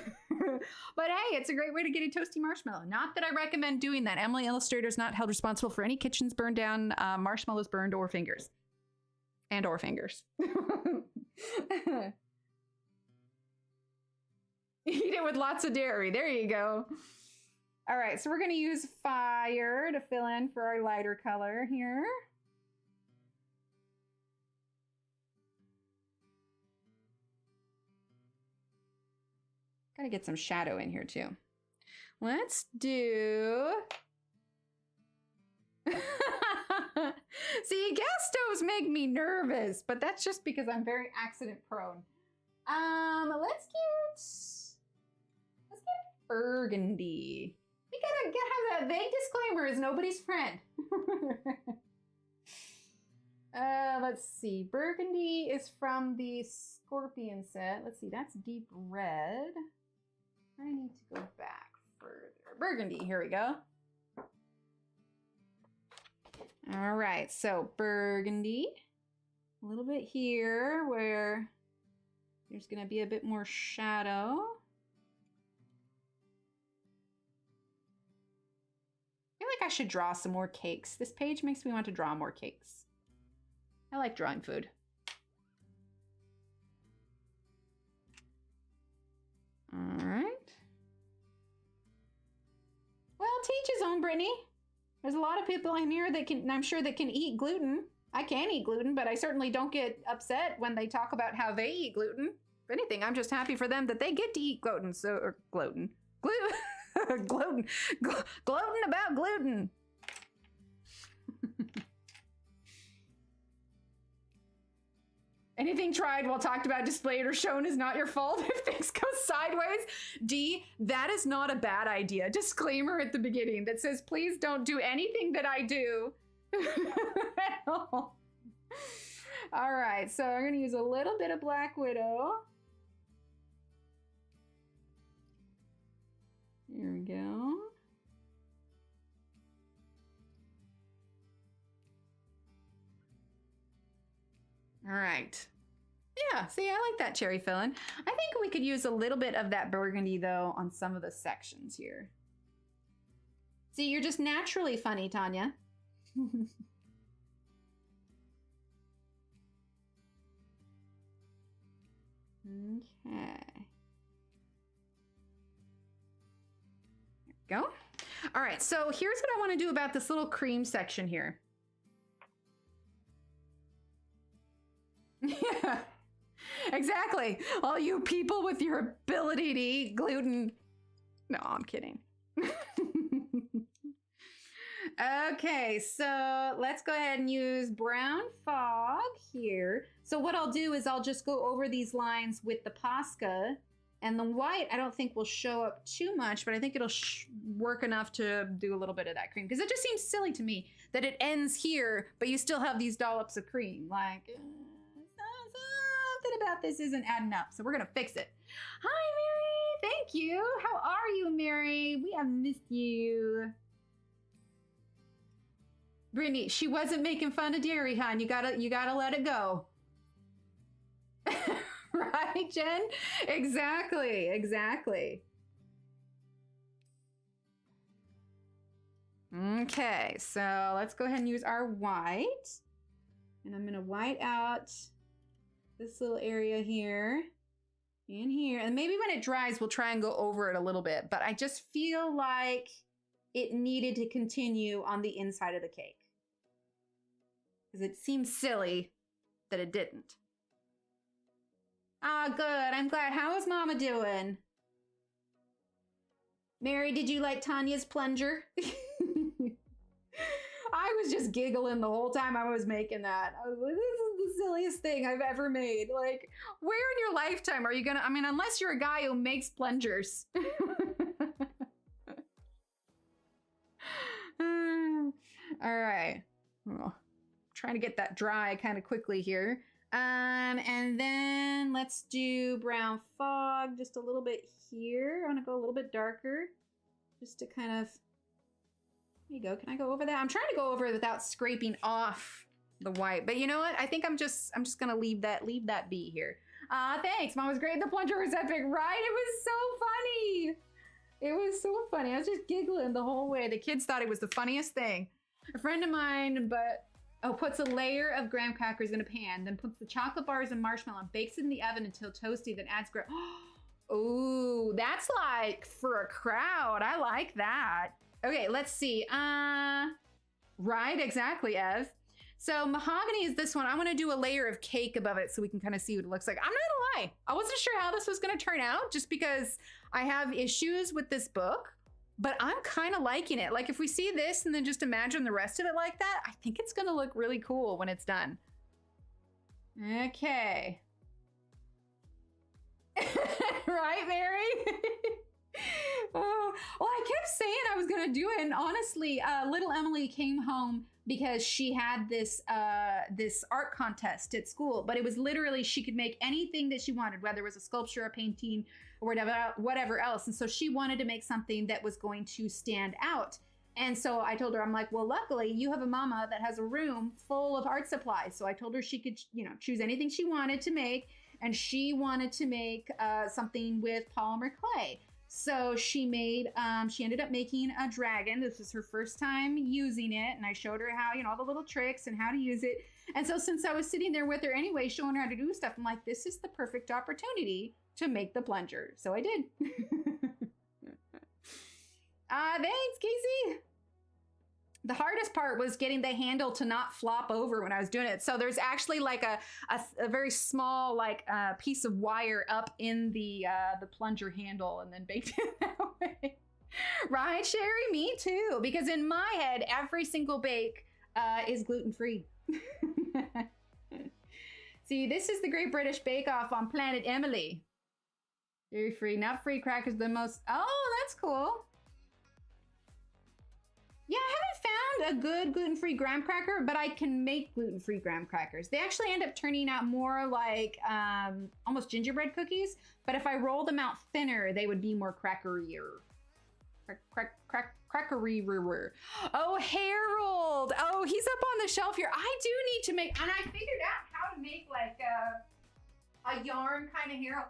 But hey, it's a great way to get a toasty marshmallow. Not that I recommend doing that. Emily Illustrator is not held responsible for any kitchens burned down, marshmallows burned, or fingers. And or fingers. Eat it with lots of dairy. There you go. All right, so we're going to use fire to fill in for our lighter color here. Gotta get some shadow in here too. Let's do... See, gas stoves make me nervous, but that's just because I'm very accident prone. Let's get burgundy. We gotta have that vague disclaimer is nobody's friend. Let's see. Burgundy is from the Scorpion set. Let's see. That's deep red. I need to go back further. Burgundy. Here we go. All right. So burgundy. A little bit here where there's going to be a bit more shadow. I feel like I should draw some more cakes. This page makes me want to draw more cakes. I like drawing food. All right. Well, teach his own, Brittany. There's a lot of people in here that can, I'm sure, that can eat gluten. I can't eat gluten, but I certainly don't get upset when they talk about how they eat gluten. If anything, I'm just happy for them that they get to eat gluten. So, or gluten. Gluten about gluten. Anything tried while talked about, displayed, or shown is not your fault if things go sideways. D, that is not a bad idea. Disclaimer at the beginning that says, please don't do anything that I do. All right, so I'm going to use a little bit of Black Widow. Here we go. All right. Yeah, see, I like that cherry filling. I think we could use a little bit of that burgundy, though, on some of the sections here. See, you're just naturally funny, Tanya. Okay. There we go. All right, so here's what I want to do about this little cream section here. Yeah, exactly. All you people with your ability to eat gluten. No, I'm kidding. Okay, so let's go ahead and use brown fog here. So what I'll do is I'll just go over these lines with the Posca, and the white I don't think will show up too much, but I think it'll work enough to do a little bit of that cream, because it just seems silly to me that it ends here, but you still have these dollops of cream. Like, something about this isn't adding up, so we're gonna fix it. Hi, Mary. Thank you. How are you, Mary? We have missed you. Brittany, she wasn't making fun of dairy, hon. You gotta let it go. Right, Jen? Exactly, exactly. Okay, so let's go ahead and use our white. And I'm gonna white out this little area here and here. And maybe when it dries, we'll try and go over it a little bit. But I just feel like it needed to continue on the inside of the cake, because it seems silly that it didn't. Ah, good. I'm glad. How is Mama doing? Mary, did you like Tanya's plunger? I was just giggling the whole time I was making that. I was like, this is the silliest thing I've ever made. Like, where in your lifetime are you gonna, I mean, unless you're a guy who makes plungers. All right. Well, trying to get that dry kind of quickly here. And then let's do brown fog just a little bit here. I want to go a little bit darker just to kind of, there you go. Can I go over that? I'm trying to go over it without scraping off the white, but you know what? I think I'm just gonna leave that be here. Thanks. Mom was great. The plunger was epic, right? It was so funny. It was so funny. I was just giggling the whole way. The kids thought it was the funniest thing. A friend of mine, puts a layer of graham crackers in a pan, then puts the chocolate bars and marshmallow and bakes it in the oven until toasty, then adds Ooh, that's like for a crowd. I like that. Okay, let's see. Right, exactly, Ev. So mahogany is this one. I want to do a layer of cake above it so we can kind of see what it looks like. I'm not gonna lie. I wasn't sure how this was going to turn out just because I have issues with this book, but I'm kind of liking it. Like if we see this and then just imagine the rest of it like that, I think it's going to look really cool when it's done. Okay. Right, Mary? Oh, well, I kept saying I was going to do it. And honestly, little Emily came home because she had this this art contest at school, but it was literally she could make anything that she wanted, whether it was a sculpture, a painting, or whatever else. And so she wanted to make something that was going to stand out. And so I told her, I'm like, well, luckily you have a mama that has a room full of art supplies. So I told her she could, you know, choose anything she wanted to make. And she wanted to make something with polymer clay. So she ended up making a dragon. This was her first time using it. And I showed her how, you know, all the little tricks and how to use it. And so since I was sitting there with her anyway, showing her how to do stuff, I'm like, this is the perfect opportunity to make the plunger. So I did. Thanks, Casey. The hardest part was getting the handle to not flop over when I was doing it. So there's actually like a very small like piece of wire up in the plunger handle and then baked it that way. Right, Sherry? Me too. Because in my head, every single bake is gluten-free. See, this is the Great British Bake Off on Planet Emily. Dairy free, nut free crackers, the most. Oh, that's cool. Yeah, I haven't found a good gluten-free graham cracker, but I can make gluten-free graham crackers. They actually end up turning out more like almost gingerbread cookies, but if I roll them out thinner, they would be more crackery-er. Crackery-er. Oh, Harold! Oh, he's up on the shelf here. I do need to make, and I figured out how to make like a yarn kind of Harold.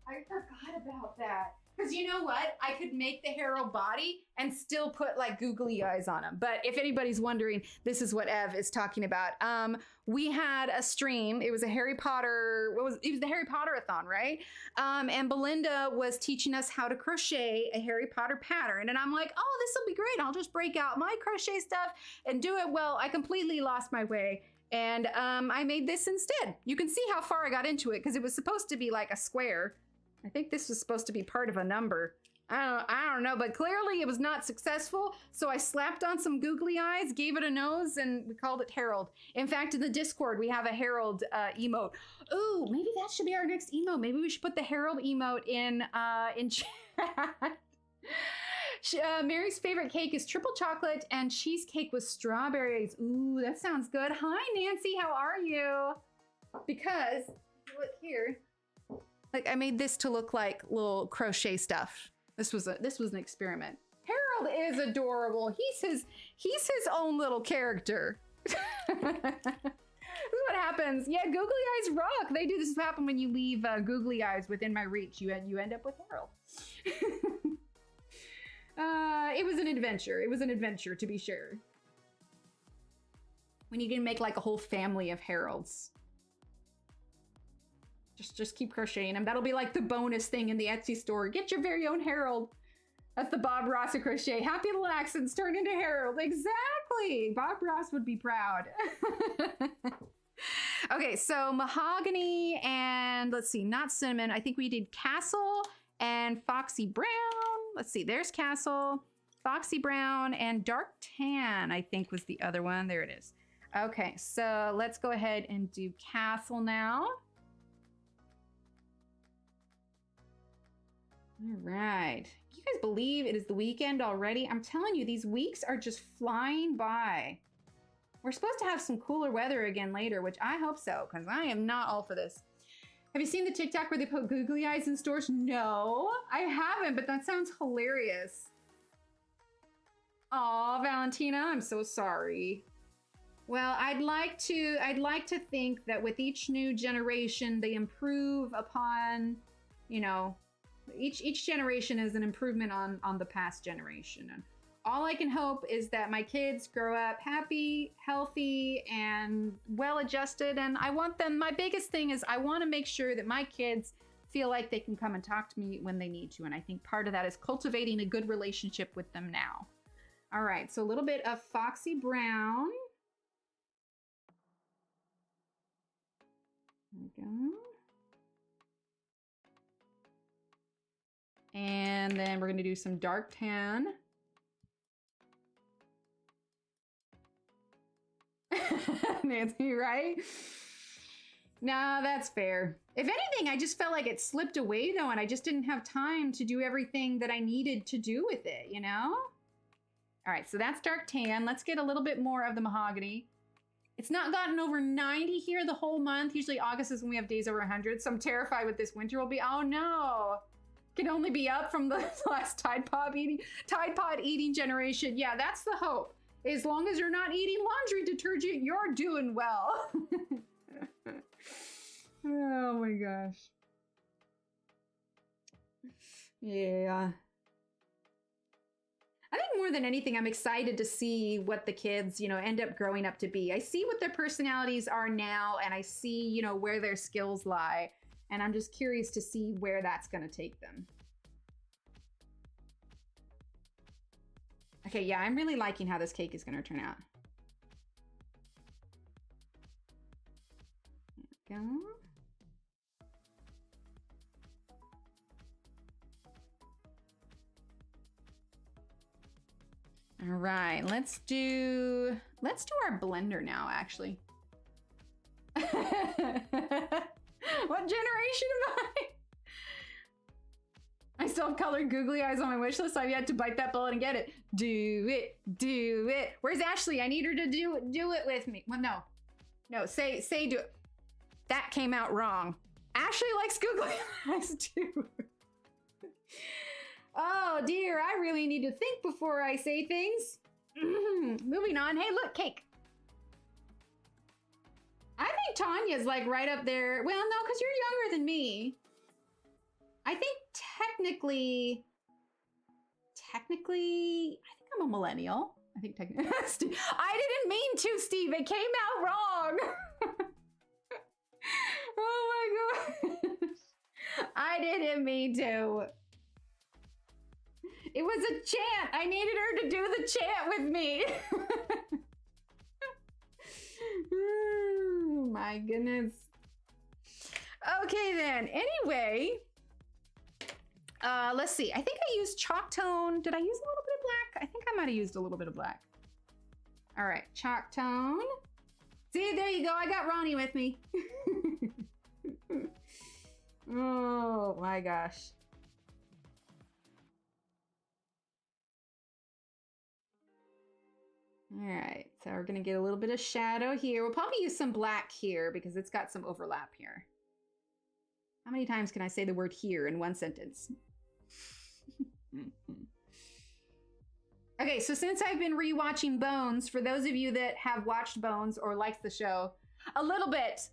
I forgot about that. Because you know what? I could make the Harold body and still put like googly eyes on him. But if anybody's wondering, this is what Ev is talking about. We had a stream. It was a Harry Potter, it was the Harry Potter-a-thon, right? And Belinda was teaching us how to crochet a Harry Potter pattern. And I'm like, oh, this will be great. I'll just break out my crochet stuff and do it. Well, I completely lost my way. And I made this instead. You can see how far I got into it because it was supposed to be like a square. I think this was supposed to be part of a number. I don't know, but clearly it was not successful. So I slapped on some googly eyes, gave it a nose, and we called it Harold. In fact, in the Discord, we have a Harold emote. Ooh, maybe that should be our next emote. Maybe we should put the Harold emote in chat. Mary's favorite cake is triple chocolate and cheesecake with strawberries. Ooh, that sounds good. Hi, Nancy, how are you? Because, look here. Like I made this to look like little crochet stuff. This was an experiment. Harold is adorable. He's his own little character. This is what happens. Yeah, googly eyes rock. They do. This is what happens when you leave googly eyes within my reach. You end up with Harold. It was an adventure. It was an adventure to be sure. We need to make like a whole family of Harolds. Just keep crocheting them. That'll be like the bonus thing in the Etsy store. Get your very own Harold. That's the Bob Ross of crochet. Happy little accents turn into Harold. Exactly. Bob Ross would be proud. Okay, so mahogany and let's see, not cinnamon. I think we did Castle and Foxy Brown. Let's see, there's Castle, Foxy Brown, and Dark Tan, I think was the other one. There it is. Okay, so let's go ahead and do Castle now. All right. You guys believe it is the weekend already? I'm telling you, these weeks are just flying by. We're supposed to have some cooler weather again later, which I hope so, because I am not all for this. Have you seen the TikTok where they put googly eyes in stores? No, I haven't, but that sounds hilarious. Aw, Valentina, I'm so sorry. Well, I'd like to think that with each new generation, they improve upon, you know, each generation is an improvement on the past generation. And all I can hope is that my kids grow up happy, healthy, and well-adjusted. And I want them, my biggest thing is I want to make sure that my kids feel like they can come and talk to me when they need to. And I think part of that is cultivating a good relationship with them now. All right, so a little bit of Foxy Brown. There we go. And then we're gonna do some dark tan. Nancy, right? Nah, that's fair. If anything, I just felt like it slipped away though, and I just didn't have time to do everything that I needed to do with it, you know? All right, so that's dark tan. Let's get a little bit more of the mahogany. It's not gotten over 90 here the whole month. Usually August is when we have days over 100, so I'm terrified what this winter will be. Oh no, can only be up from the last Tide Pod eating generation. Yeah, that's the hope. As long as you're not eating laundry detergent, you're doing well. Oh my gosh. Yeah. I think more than anything, I'm excited to see what the kids, end up growing up to be. I see what their personalities are now, and I see, where their skills lie. And I'm just curious to see where that's going to take them. Okay, yeah, I'm really liking how this cake is going to turn out. There we go. All right, let's do our blender now, actually. What generation am I? I still have colored googly eyes on my wish list. I've yet to bite that bullet and get it. Do it, do it. Where's Ashley? I need her to do it with me. Well, no, say do it. That came out wrong. Ashley likes googly eyes too. Oh dear, I really need to think before I say things. Moving on. Hey, look, cake. I think Tanya's like right up there. Well, no, because you're younger than me. I think technically, I think I'm a millennial. I think technically. I didn't mean to, Steve. It came out wrong. Oh my gosh. I didn't mean to. It was a chant. I needed her to do the chant with me. Oh my goodness. Okay then. Anyway, let's see. I think I used chalk tone. Did I use a little bit of black? I think I might have used a little bit of black. All right, chalk tone. See, there you go. I got Ronnie with me. Oh my gosh. All right, so we're gonna get a little bit of shadow here. We'll probably use some black here because it's got some overlap here. How many times can I say the word here in one sentence? Okay, so since I've been rewatching Bones, for those of you that have watched Bones or liked the show, a little bit,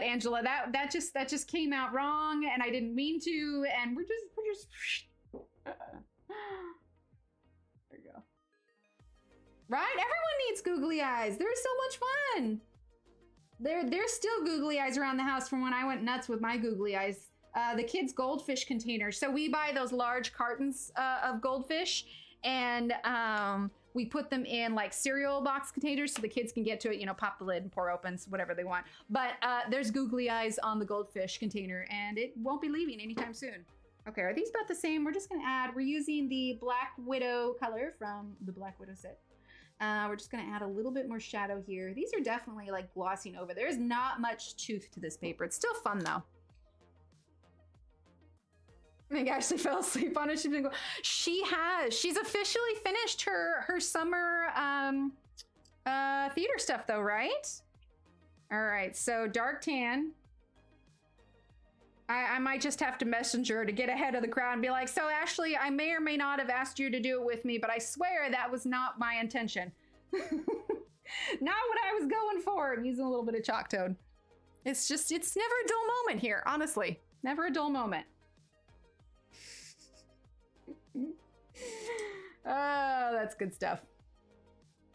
Angela. That just came out wrong, and I didn't mean to, and we're just. There you go. Right? Everyone needs googly eyes. They're so much fun. There's still googly eyes around the house from when I went nuts with my googly eyes. The kids' goldfish containers. So we buy those large cartons of goldfish, and we put them in like cereal box containers so the kids can get to it, pop the lid and pour open, whatever they want. But there's googly eyes on the goldfish container, and it won't be leaving anytime soon. Okay, are these about the same? We're just gonna add, we're using the Black Widow color from the Black Widow set. We're just gonna add a little bit more shadow here. These are definitely like glossing over. There's not much tooth to this paper. It's still fun though. I think Ashley fell asleep on it. She's officially finished her summer theater stuff though, right? All right, so dark tan. I might just have to messenger to get ahead of the crowd and be like, so Ashley, I may or may not have asked you to do it with me, but I swear that was not my intention. Not what I was going for. I'm using a little bit of chalk tone. It's never a dull moment here, honestly. Never a dull moment. Oh, that's good stuff.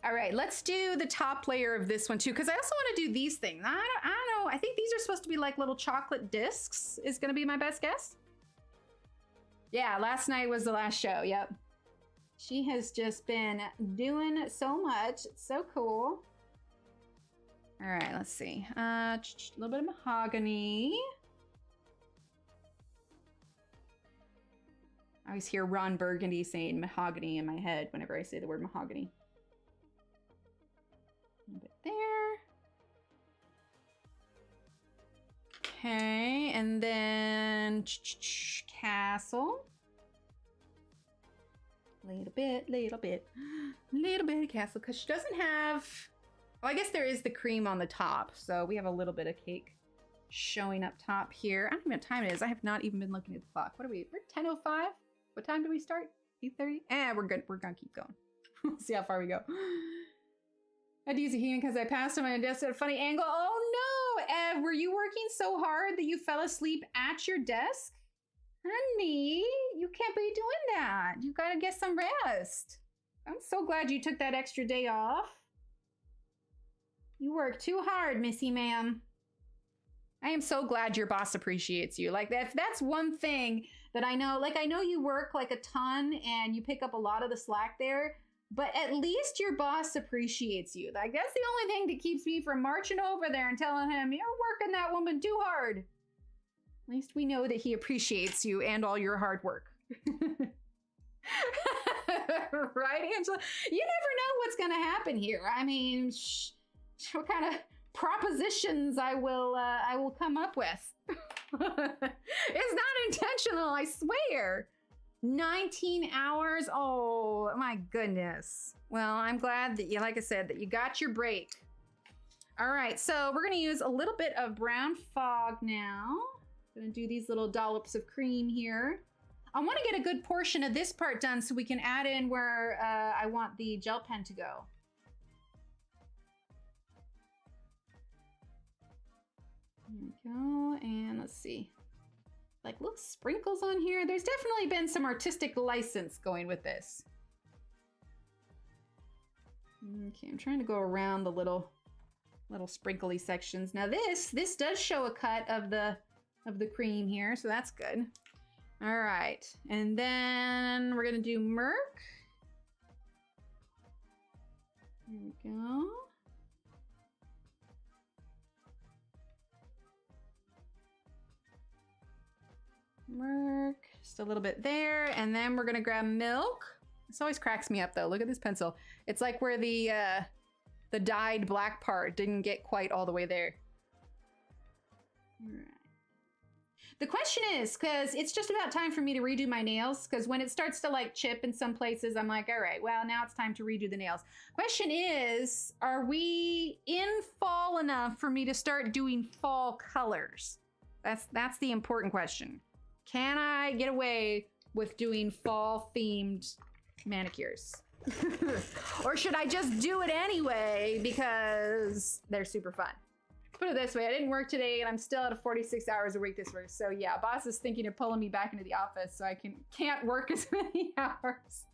All right, let's do the top layer of this one too, because I also want to do these things. I don't know. I think these are supposed to be like little chocolate discs is going to be my best guess. Yeah, last night was the last show. Yep. She has just been doing so much. It's so cool. All right, let's see. A little bit of mahogany. I always hear Ron Burgundy saying mahogany in my head whenever I say the word mahogany. A little bit there. Okay, and then castle. Little bit of castle, because she doesn't have, well, I guess there is the cream on the top, so we have a little bit of cake showing up top here. I don't know what time it is. I have not even been looking at the clock. What are we? We're 10:05. What time do we start? 8:30? We're good. We're gonna keep going. We'll see how far we go. I had to use a human because I passed him on a desk at a funny angle. Oh no, Ev, were you working so hard that you fell asleep at your desk? Honey, you can't be doing that. You gotta get some rest. I'm so glad you took that extra day off. You work too hard, Missy ma'am. I am so glad your boss appreciates you. Like that's one thing that I know. Like I know you work like a ton and you pick up a lot of the slack there, but at least your boss appreciates you. Like that's the only thing that keeps me from marching over there and telling him, you're working that woman too hard. At least we know that he appreciates you and all your hard work. Right, Angela? You never know what's going to happen here. I mean, what kind of propositions I will come up with. It's not intentional, I swear. 19 hours? Oh, my goodness. Well, I'm glad that you, like I said, that you got your break. All right, so we're going to use a little bit of brown fog now. Gonna do these little dollops of cream here. I want to get a good portion of this part done so we can add in where I want the gel pen to go. There we go, and let's see. Like little sprinkles on here. There's definitely been some artistic license going with this. Okay, I'm trying to go around the little sprinkly sections. Now this does show a cut of the cream here, so that's good. All right, and then we're gonna do Merc. There we go. Merc, just a little bit there, and then we're gonna grab milk. This always cracks me up though. Look at this pencil. It's like where the dyed black part didn't get quite all the way there. All right. The question is, because it's just about time for me to redo my nails, because when it starts to like chip in some places, I'm like, all right, well, now it's time to redo the nails. Question is, are we in fall enough for me to start doing fall colors? That's the important question. Can I get away with doing fall themed manicures? Or should I just do it anyway because they're super fun? Put it this way, I didn't work today and I'm still at a 46 hours a week this week. So yeah, boss is thinking of pulling me back into the office so I can't work as many hours.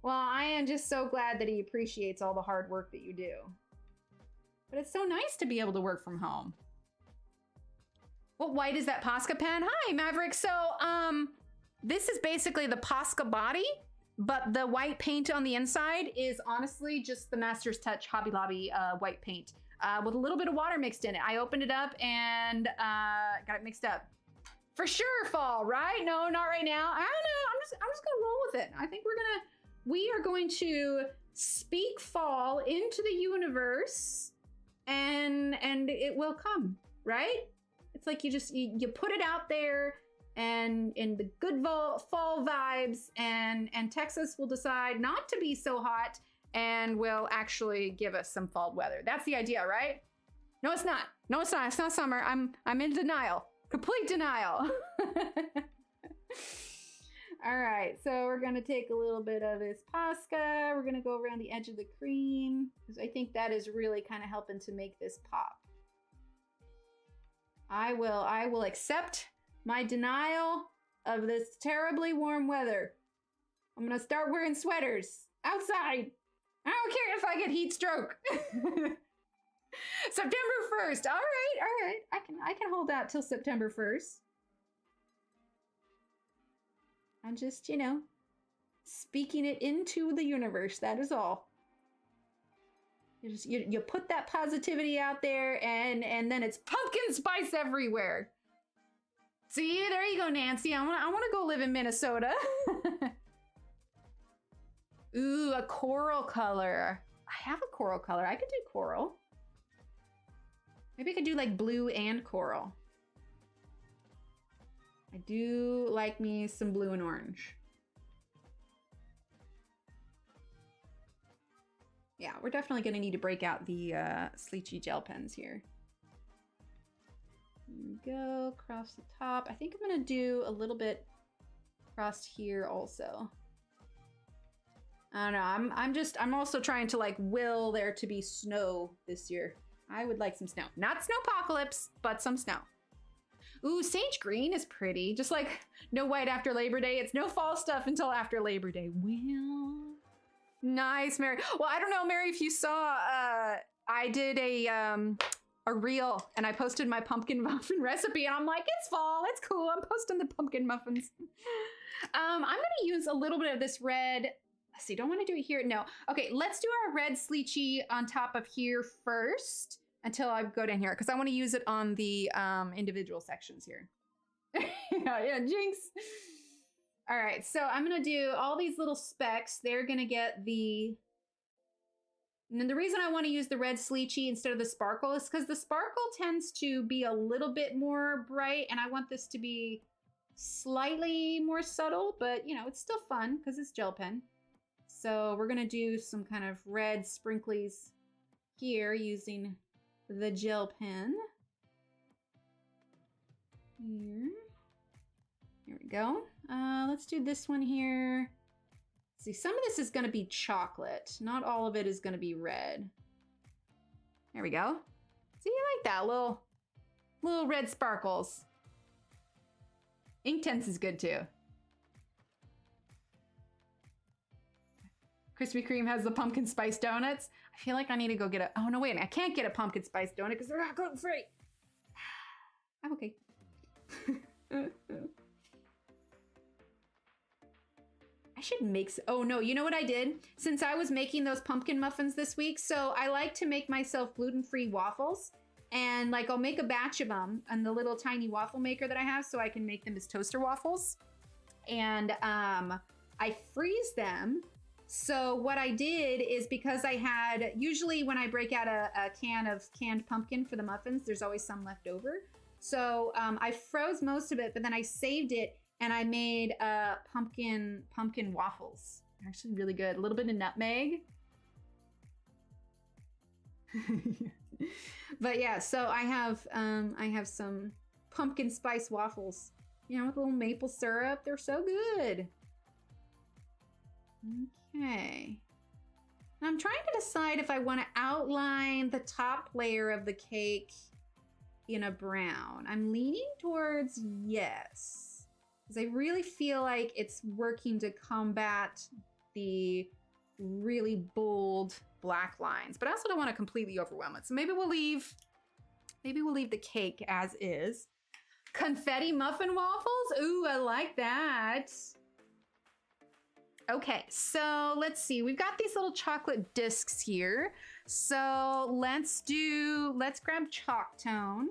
Well, I am just so glad that he appreciates all the hard work that you do. But it's so nice to be able to work from home. What white is that Posca pen? Hi, Maverick. So, this is basically the Posca body, but the white paint on the inside is honestly just the Master's Touch Hobby Lobby white paint. With a little bit of water mixed in it. I opened it up and got it mixed up. For sure, fall, right? No, not right now. I don't know. I'm just gonna roll with it. I think we are going to speak fall into the universe, and it will come, right? It's like you put it out there, and in the good fall vibes, and Texas will decide not to be so hot and will actually give us some fall weather. That's the idea, right? No, it's not. No, it's not. It's not summer. I'm in denial. Complete denial. All right, so we're gonna take a little bit of this Posca. We're gonna go around the edge of the cream because I think that is really kind of helping to make this pop. I will accept my denial of this terribly warm weather. I'm gonna start wearing sweaters outside. I don't care if I get heat stroke. September 1st. All right. I can hold out till September 1st. I'm just, speaking it into the universe. That is all. You put that positivity out there, and then it's pumpkin spice everywhere. See, there you go, Nancy. I want to go live in Minnesota. Ooh, a coral color. I have a coral color. I could do coral. Maybe I could do like blue and coral. I do like me some blue and orange. Yeah, we're definitely going to need to break out the Sleechy gel pens here. Here we go, across the top. I think I'm going to do a little bit across here also. I don't know, I'm also trying to like will there to be snow this year. I would like some snow. Not snowpocalypse, but some snow. Ooh, sage green is pretty. Just like no white after Labor Day. It's no fall stuff until after Labor Day. Well, nice, Mary. Well, I don't know, Mary, if you saw, I did a reel and I posted my pumpkin muffin recipe and I'm like, it's fall, it's cool. I'm posting the pumpkin muffins. I'm gonna use a little bit of this red. Let's see, don't want to do it here. No. Okay, let's do our red Sleechy on top of here first until I go down here because I want to use it on the individual sections here. yeah, jinx. All right, so I'm going to do all these little specks. They're going to get the... And then the reason I want to use the red Sleechy instead of the sparkle is because the sparkle tends to be a little bit more bright and I want this to be slightly more subtle, but you know, it's still fun because it's gel pen. So we're going to do some kind of red sprinklies here using the gel pen. Here we go. Let's do this one here. See, some of this is going to be chocolate. Not all of it is going to be red. There we go. See, I like that. Little red sparkles. Inktense is good too. Krispy Kreme has the pumpkin spice donuts. I feel like I need to go get a... Oh, no, wait. I can't get a pumpkin spice donut because they're not gluten-free. I'm okay. I should make... Oh, no. You know what I did? Since I was making those pumpkin muffins this week, so I like to make myself gluten-free waffles. And, like, I'll make a batch of them on the little tiny waffle maker that I have so I can make them as toaster waffles. And I freeze them. So what I did is because I had, usually when I break out a can of canned pumpkin for the muffins, there's always some left over. So I froze most of it, but then I saved it and I made pumpkin waffles. They're actually really good. A little bit of nutmeg. But yeah, so I have some pumpkin spice waffles, you know, with a little maple syrup. They're so good. Okay. I'm trying to decide if I want to outline the top layer of the cake in a brown. I'm leaning towards yes, because I really feel like it's working to combat the really bold black lines, but I also don't want to completely overwhelm it. So maybe we'll leave the cake as is. Confetti muffin waffles? Ooh, I like that. Okay, so let's see. We've got these little chocolate discs here. So let's grab chalk tone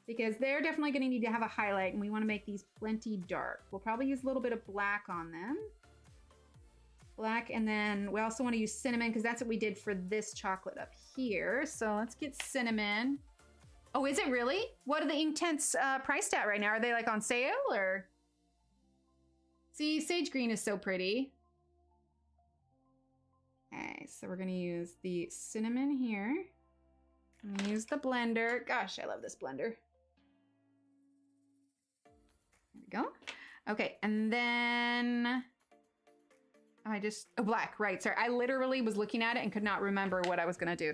because they're definitely going to need to have a highlight and we want to make these plenty dark. We'll probably use a little bit of black on them. Black, and then we also want to use cinnamon because that's what we did for this chocolate up here. So let's get cinnamon. Oh, is it really? What are the Inktense priced at right now? Are they like on sale or? See, sage green is so pretty. Okay, so we're gonna use the cinnamon here. Use the blender. Gosh, I love this blender. There we go. Okay, and then black, right, sorry. I literally was looking at it and could not remember what I was gonna do.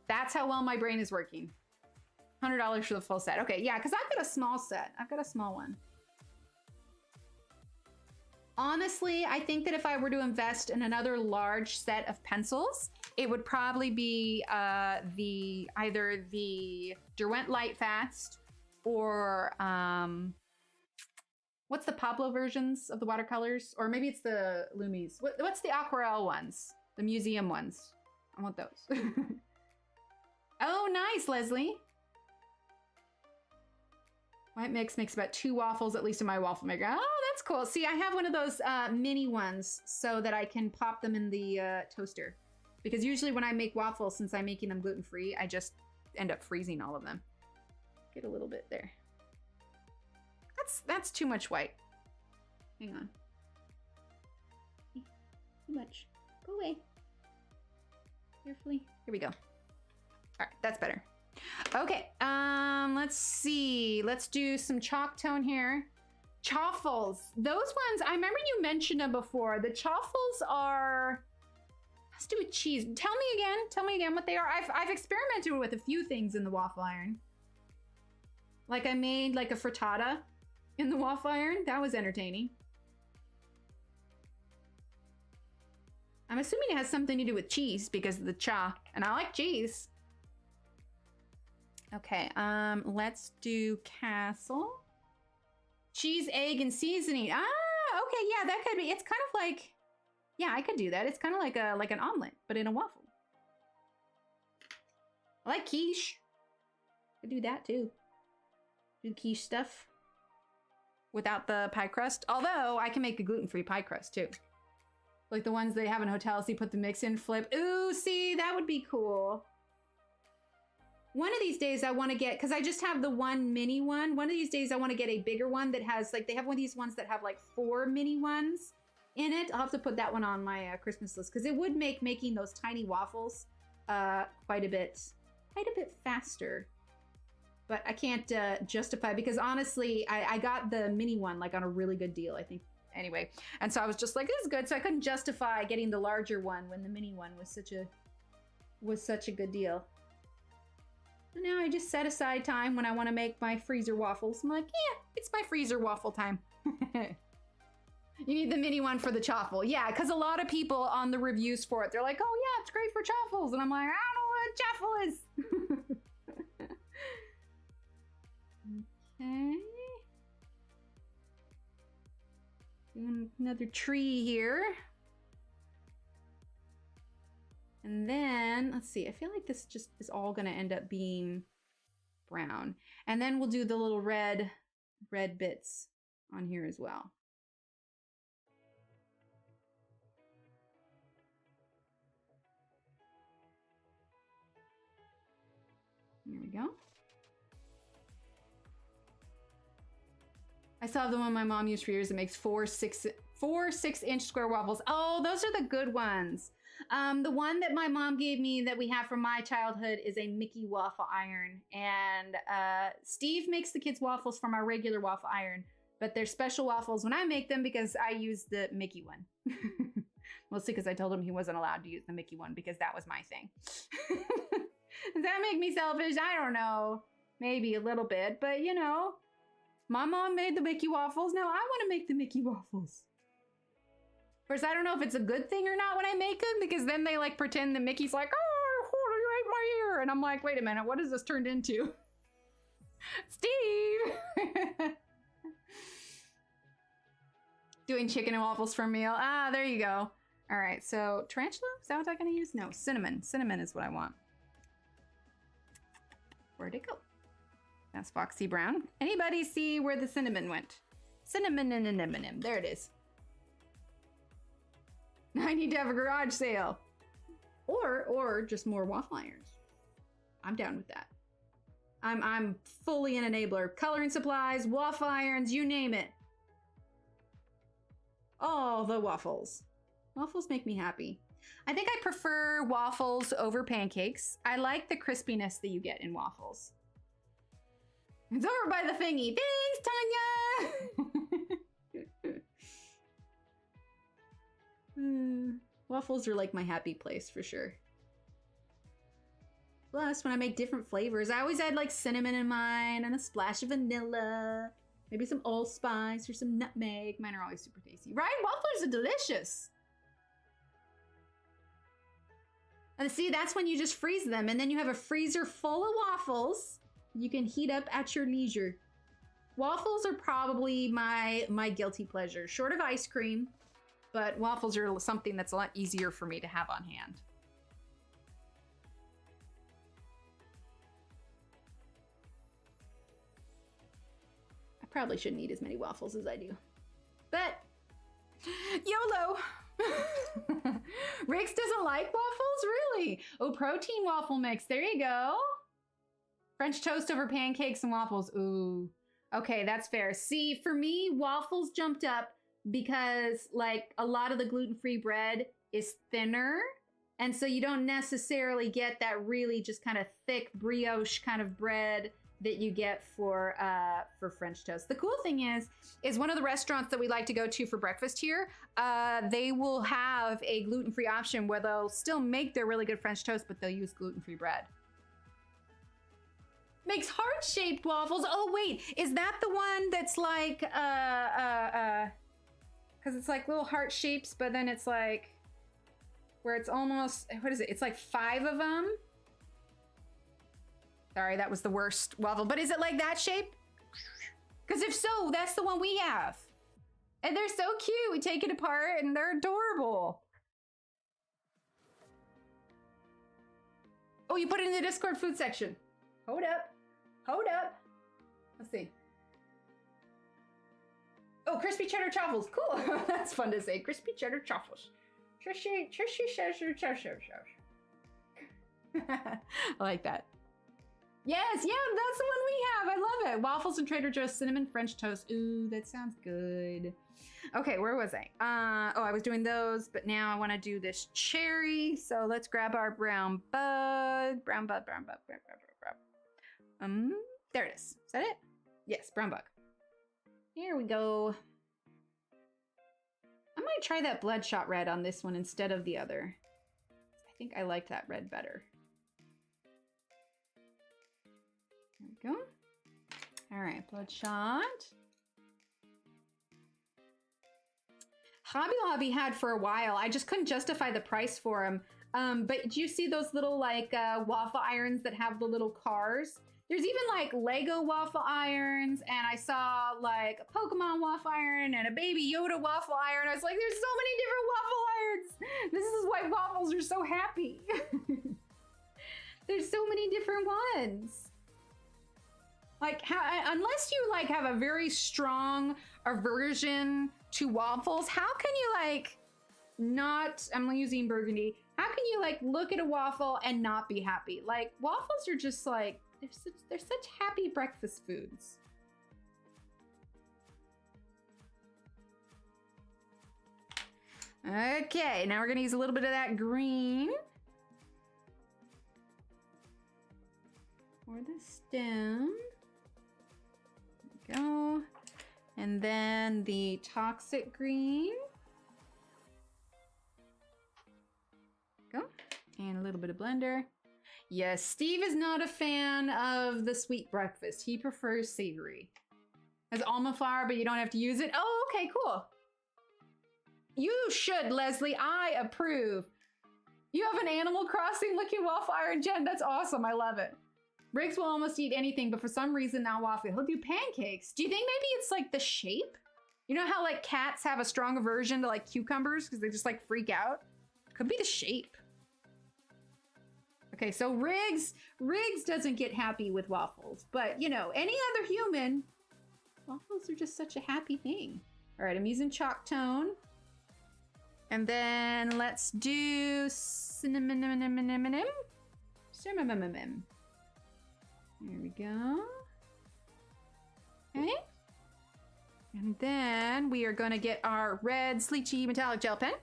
That's how well my brain is working. $100 for the full set. Okay, yeah, because I've got a small set. I've got a small one. Honestly, I think that if I were to invest in another large set of pencils, it would probably be either the Derwent Light Fast or what's the Pablo versions of the watercolors? Or maybe it's the Lumis. What's the aquarelle ones? The museum ones. I want those. Oh, nice, Leslie. White mix makes about 2 waffles, at least in my waffle maker. Oh, that's cool. See, I have one of those mini ones so that I can pop them in the toaster. Because usually when I make waffles, since I'm making them gluten-free, I just end up freezing all of them. Get a little bit there. That's too much white. Hang on. Too much. Go away. Carefully. Here we go. All right, that's better. Okay, let's see. Let's do some chalk tone here. Chaffles. Those ones, I remember you mentioned them before. The chaffles are... Let's do with cheese. Tell me again what they are. I've experimented with a few things in the waffle iron. Like I made like a frittata in the waffle iron. That was entertaining. I'm assuming it has something to do with cheese because of the cha, and I like cheese. Okay, let's do castle. Cheese, egg, and seasoning. Ah, okay, yeah, that could be. It's kind of like, yeah, I could do that. It's kind of like an omelet, but in a waffle. I like quiche. Could do that too. Do quiche stuff without the pie crust. Although I can make a gluten-free pie crust too. Like the ones they have in hotels, you put the mix in, flip. Ooh, see, that would be cool. One of these days I want to get, because I just have the one mini one. One of these days I want to get a bigger one that has, like, they have one of these ones that have like 4 mini ones in it. I'll have to put that one on my Christmas list because it would make making those tiny waffles quite a bit faster. But I can't justify, because honestly, I got the mini one like on a really good deal, I think. Anyway, and so I was just like, this is good. So I couldn't justify getting the larger one when the mini one was such a good deal. So now I just set aside time when I want to make my freezer waffles. I'm like, yeah, it's my freezer waffle time. You need the mini one for the chaffle. Yeah, because a lot of people on the reviews for it, they're like, oh yeah, it's great for chaffles. And I'm like, I don't know what a chaffle is. Okay. Doing another tree here. And then, let's see, I feel like this just is all gonna end up being brown. And then we'll do the little red bits on here as well. There we go. I still have the one my mom used for years that makes 4 6-inch square waffles. Oh, those are the good ones. The one that my mom gave me that we have from my childhood is a Mickey waffle iron. And Steve makes the kids waffles from our regular waffle iron, but they're special waffles when I make them because I use the Mickey one. Mostly because I told him he wasn't allowed to use the Mickey one because that was my thing. Does that make me selfish? I don't know. Maybe a little bit, but you know, my mom made the Mickey waffles. Now I want to make the Mickey waffles. Of course, I don't know if it's a good thing or not when I make them, because then they like pretend that Mickey's like, oh, you ate my ear. And I'm like, wait a minute, what has this turned into? Steve! Doing chicken and waffles for a meal. Ah, there you go. All right, so tarantula, is that what I'm gonna use? No, cinnamon. Cinnamon is what I want. Where'd it go? That's Foxy Brown. Anybody see where the cinnamon went? Cinnamon and an M&M. There it is. I need to have a garage sale. Or just more waffle irons. I'm down with that. I'm fully an enabler. Coloring supplies, waffle irons, you name it. Oh, the waffles. Waffles make me happy. I think I prefer waffles over pancakes. I like the crispiness that you get in waffles. It's over by the thingy. Thanks, Tanya! Waffles are like my happy place for sure. Plus, when I make different flavors, I always add like cinnamon in mine and a splash of vanilla. Maybe some allspice or some nutmeg. Mine are always super tasty. Right? Waffles are delicious. And see, that's when you just freeze them, and then you have a freezer full of waffles you can heat up at your leisure. Waffles are probably my guilty pleasure, short of ice cream, but waffles are something that's a lot easier for me to have on hand. Probably shouldn't eat as many waffles as I do. But YOLO. Riggs doesn't like waffles? Really? Oh, protein waffle mix. There you go. French toast over pancakes and waffles. Ooh. Okay, that's fair. See, for me, waffles jumped up because like a lot of the gluten-free bread is thinner. And so you don't necessarily get that really just kind of thick brioche kind of bread that you get for French toast. The cool thing is one of the restaurants that we like to go to for breakfast here, they will have a gluten-free option where they'll still make their really good French toast, but they'll use gluten-free bread. Makes heart-shaped waffles. Oh wait, is that the one that's like, because it's like little heart shapes, but then it's like, where it's almost, what is it? It's like 5 of them. Sorry, that was the worst waffle. But is it like that shape? Because if so, that's the one we have. And they're so cute. We take it apart and they're adorable. Oh, you put it in the Discord food section. Hold up. Hold up. Let's see. Oh, crispy cheddar truffles. Cool. That's fun to say. Crispy cheddar truffles. I like that. Yes, yeah, that's the one we have. I love it. Waffles and Trader Joe's cinnamon French toast. Ooh, that sounds good. Okay, where was I? Oh, I was doing those, but now I want to do this cherry. So let's grab our brown bug. Brown bug. There it is. Is that it? Yes, brown bug. Here we go. I might try that bloodshot red on this one instead of the other. I think I like that red better. There we go. All right, bloodshot. Hobby Lobby had for a while. I just couldn't justify the price for them. But do you see those little like waffle irons that have the little cars? There's even like Lego waffle irons, and I saw like a Pokemon waffle iron and a Baby Yoda waffle iron. I was like, there's so many different waffle irons. This is why waffles are so happy. There's so many different ones. Like, unless you like have a very strong aversion to waffles, how can you like not, I'm using burgundy, how can you like look at a waffle and not be happy? Like, waffles are just like, they're such happy breakfast foods. Okay, now we're gonna use a little bit of that green for the stem. There we go. And then the toxic green. Go. And a little bit of blender. Yes, Steve is not a fan of the sweet breakfast. He prefers savory. Has almond flour, but you don't have to use it. Oh, okay, cool. You should, Leslie. I approve. You have an Animal Crossing looking waffle iron, Jen. That's awesome. I love it. Riggs will almost eat anything, but for some reason now waffle. He'll do pancakes. Do you think maybe it's like the shape? You know how like cats have a strong aversion to like cucumbers because they just like freak out? Could be the shape. Okay, so Riggs doesn't get happy with waffles, but you know, any other human, waffles are just such a happy thing. All right, I'm using chalk tone. And then let's do cinnamon. There we go. Okay. And then we are gonna get our red Sleechy metallic gel pen.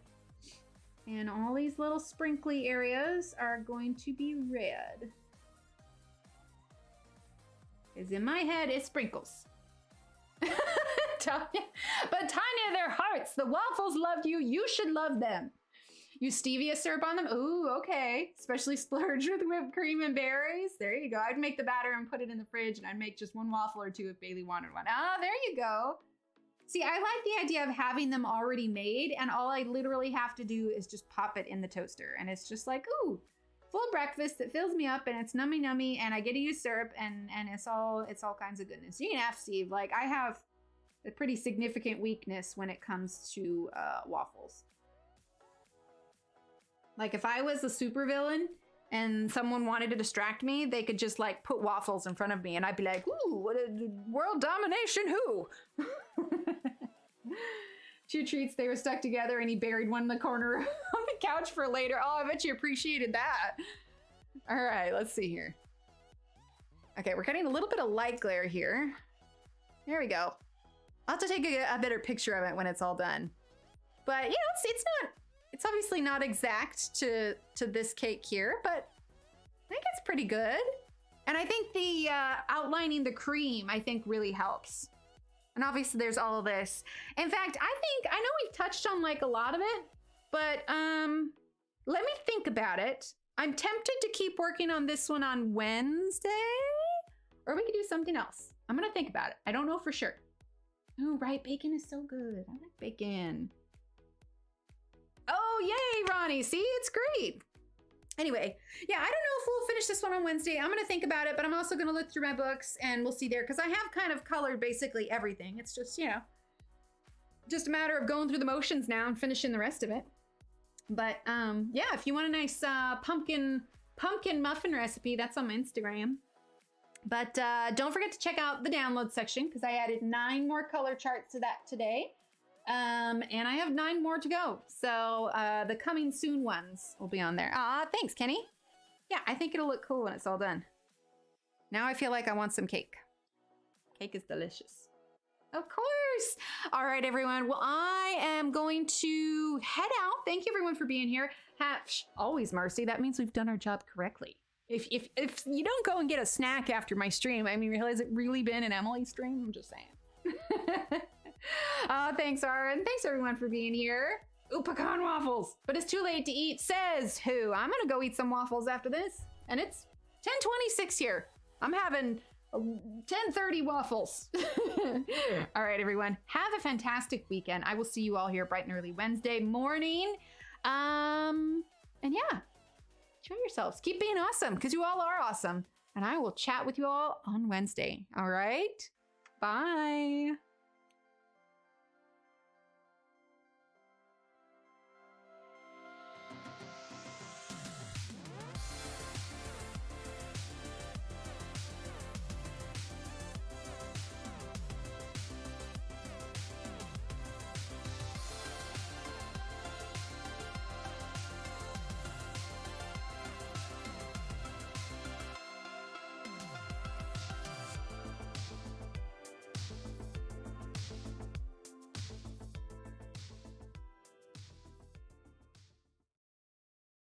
And all these little sprinkly areas are going to be red. Because in my head, it's sprinkles. Tanya, but Tanya, they're hearts. The waffles loved you. You should love them. Use stevia syrup on them. Ooh, okay. Especially splurge with whipped cream and berries. There you go. I'd make the batter and put it in the fridge, and I'd make just one waffle or two if Bailey wanted one. Ah, there you go. See, I like the idea of having them already made, and all I literally have to do is just pop it in the toaster. And it's just like, ooh, full breakfast that fills me up, and it's nummy nummy, and I get to use syrup, and it's all kinds of goodness. You can ask Steve. Like, I have a pretty significant weakness when it comes to waffles. Like, if I was a supervillain and someone wanted to distract me, they could just like put waffles in front of me and I'd be like, ooh, what a world domination, who? Two treats, they were stuck together and he buried one in the corner of the couch for later. Oh, I bet you appreciated that. All right, let's see here. Okay, we're getting a little bit of light glare here. There we go. I'll have to take a better picture of it when it's all done. But you know, it's obviously not exact to this cake here, but I think it's pretty good. And I think the outlining the cream, I think really helps. And obviously there's all of this. In fact, I know we've touched on like a lot of it, but let me think about it. I'm tempted to keep working on this one on Wednesday, or we could do something else. I'm gonna think about it. I don't know for sure. Oh, right, bacon is so good. I like bacon. Oh, yay, Ronnie. See, it's great. Anyway, yeah, I don't know if we'll finish this one on Wednesday. I'm going to think about it, but I'm also going to look through my books and we'll see there because I have kind of colored basically everything. It's just, you know, just a matter of going through the motions now and finishing the rest of it. But yeah, if you want a nice pumpkin muffin recipe, that's on my Instagram. But don't forget to check out the download section because I added 9 more color charts to that today. And I have 9 more to go. So the coming soon ones will be on there. Ah, thanks, Kenny. Yeah, I think it'll look cool when it's all done. Now I feel like I want some cake. Cake is delicious. Of course. All right, everyone. Well, I am going to head out. Thank you, everyone, for being here. Always mercy. That means we've done our job correctly. If you don't go and get a snack after my stream, I mean, has it really been an Emily stream? I'm just saying. Thanks, Aaron. Thanks, everyone, for being here. Ooh, pecan waffles. But it's too late to eat, says who? I'm going to go eat some waffles after this. And it's 10:26 here. I'm having 10:30 waffles. All right, everyone. Have a fantastic weekend. I will see you all here bright and early Wednesday morning. And yeah, enjoy yourselves. Keep being awesome because you all are awesome. And I will chat with you all on Wednesday. All right? Bye.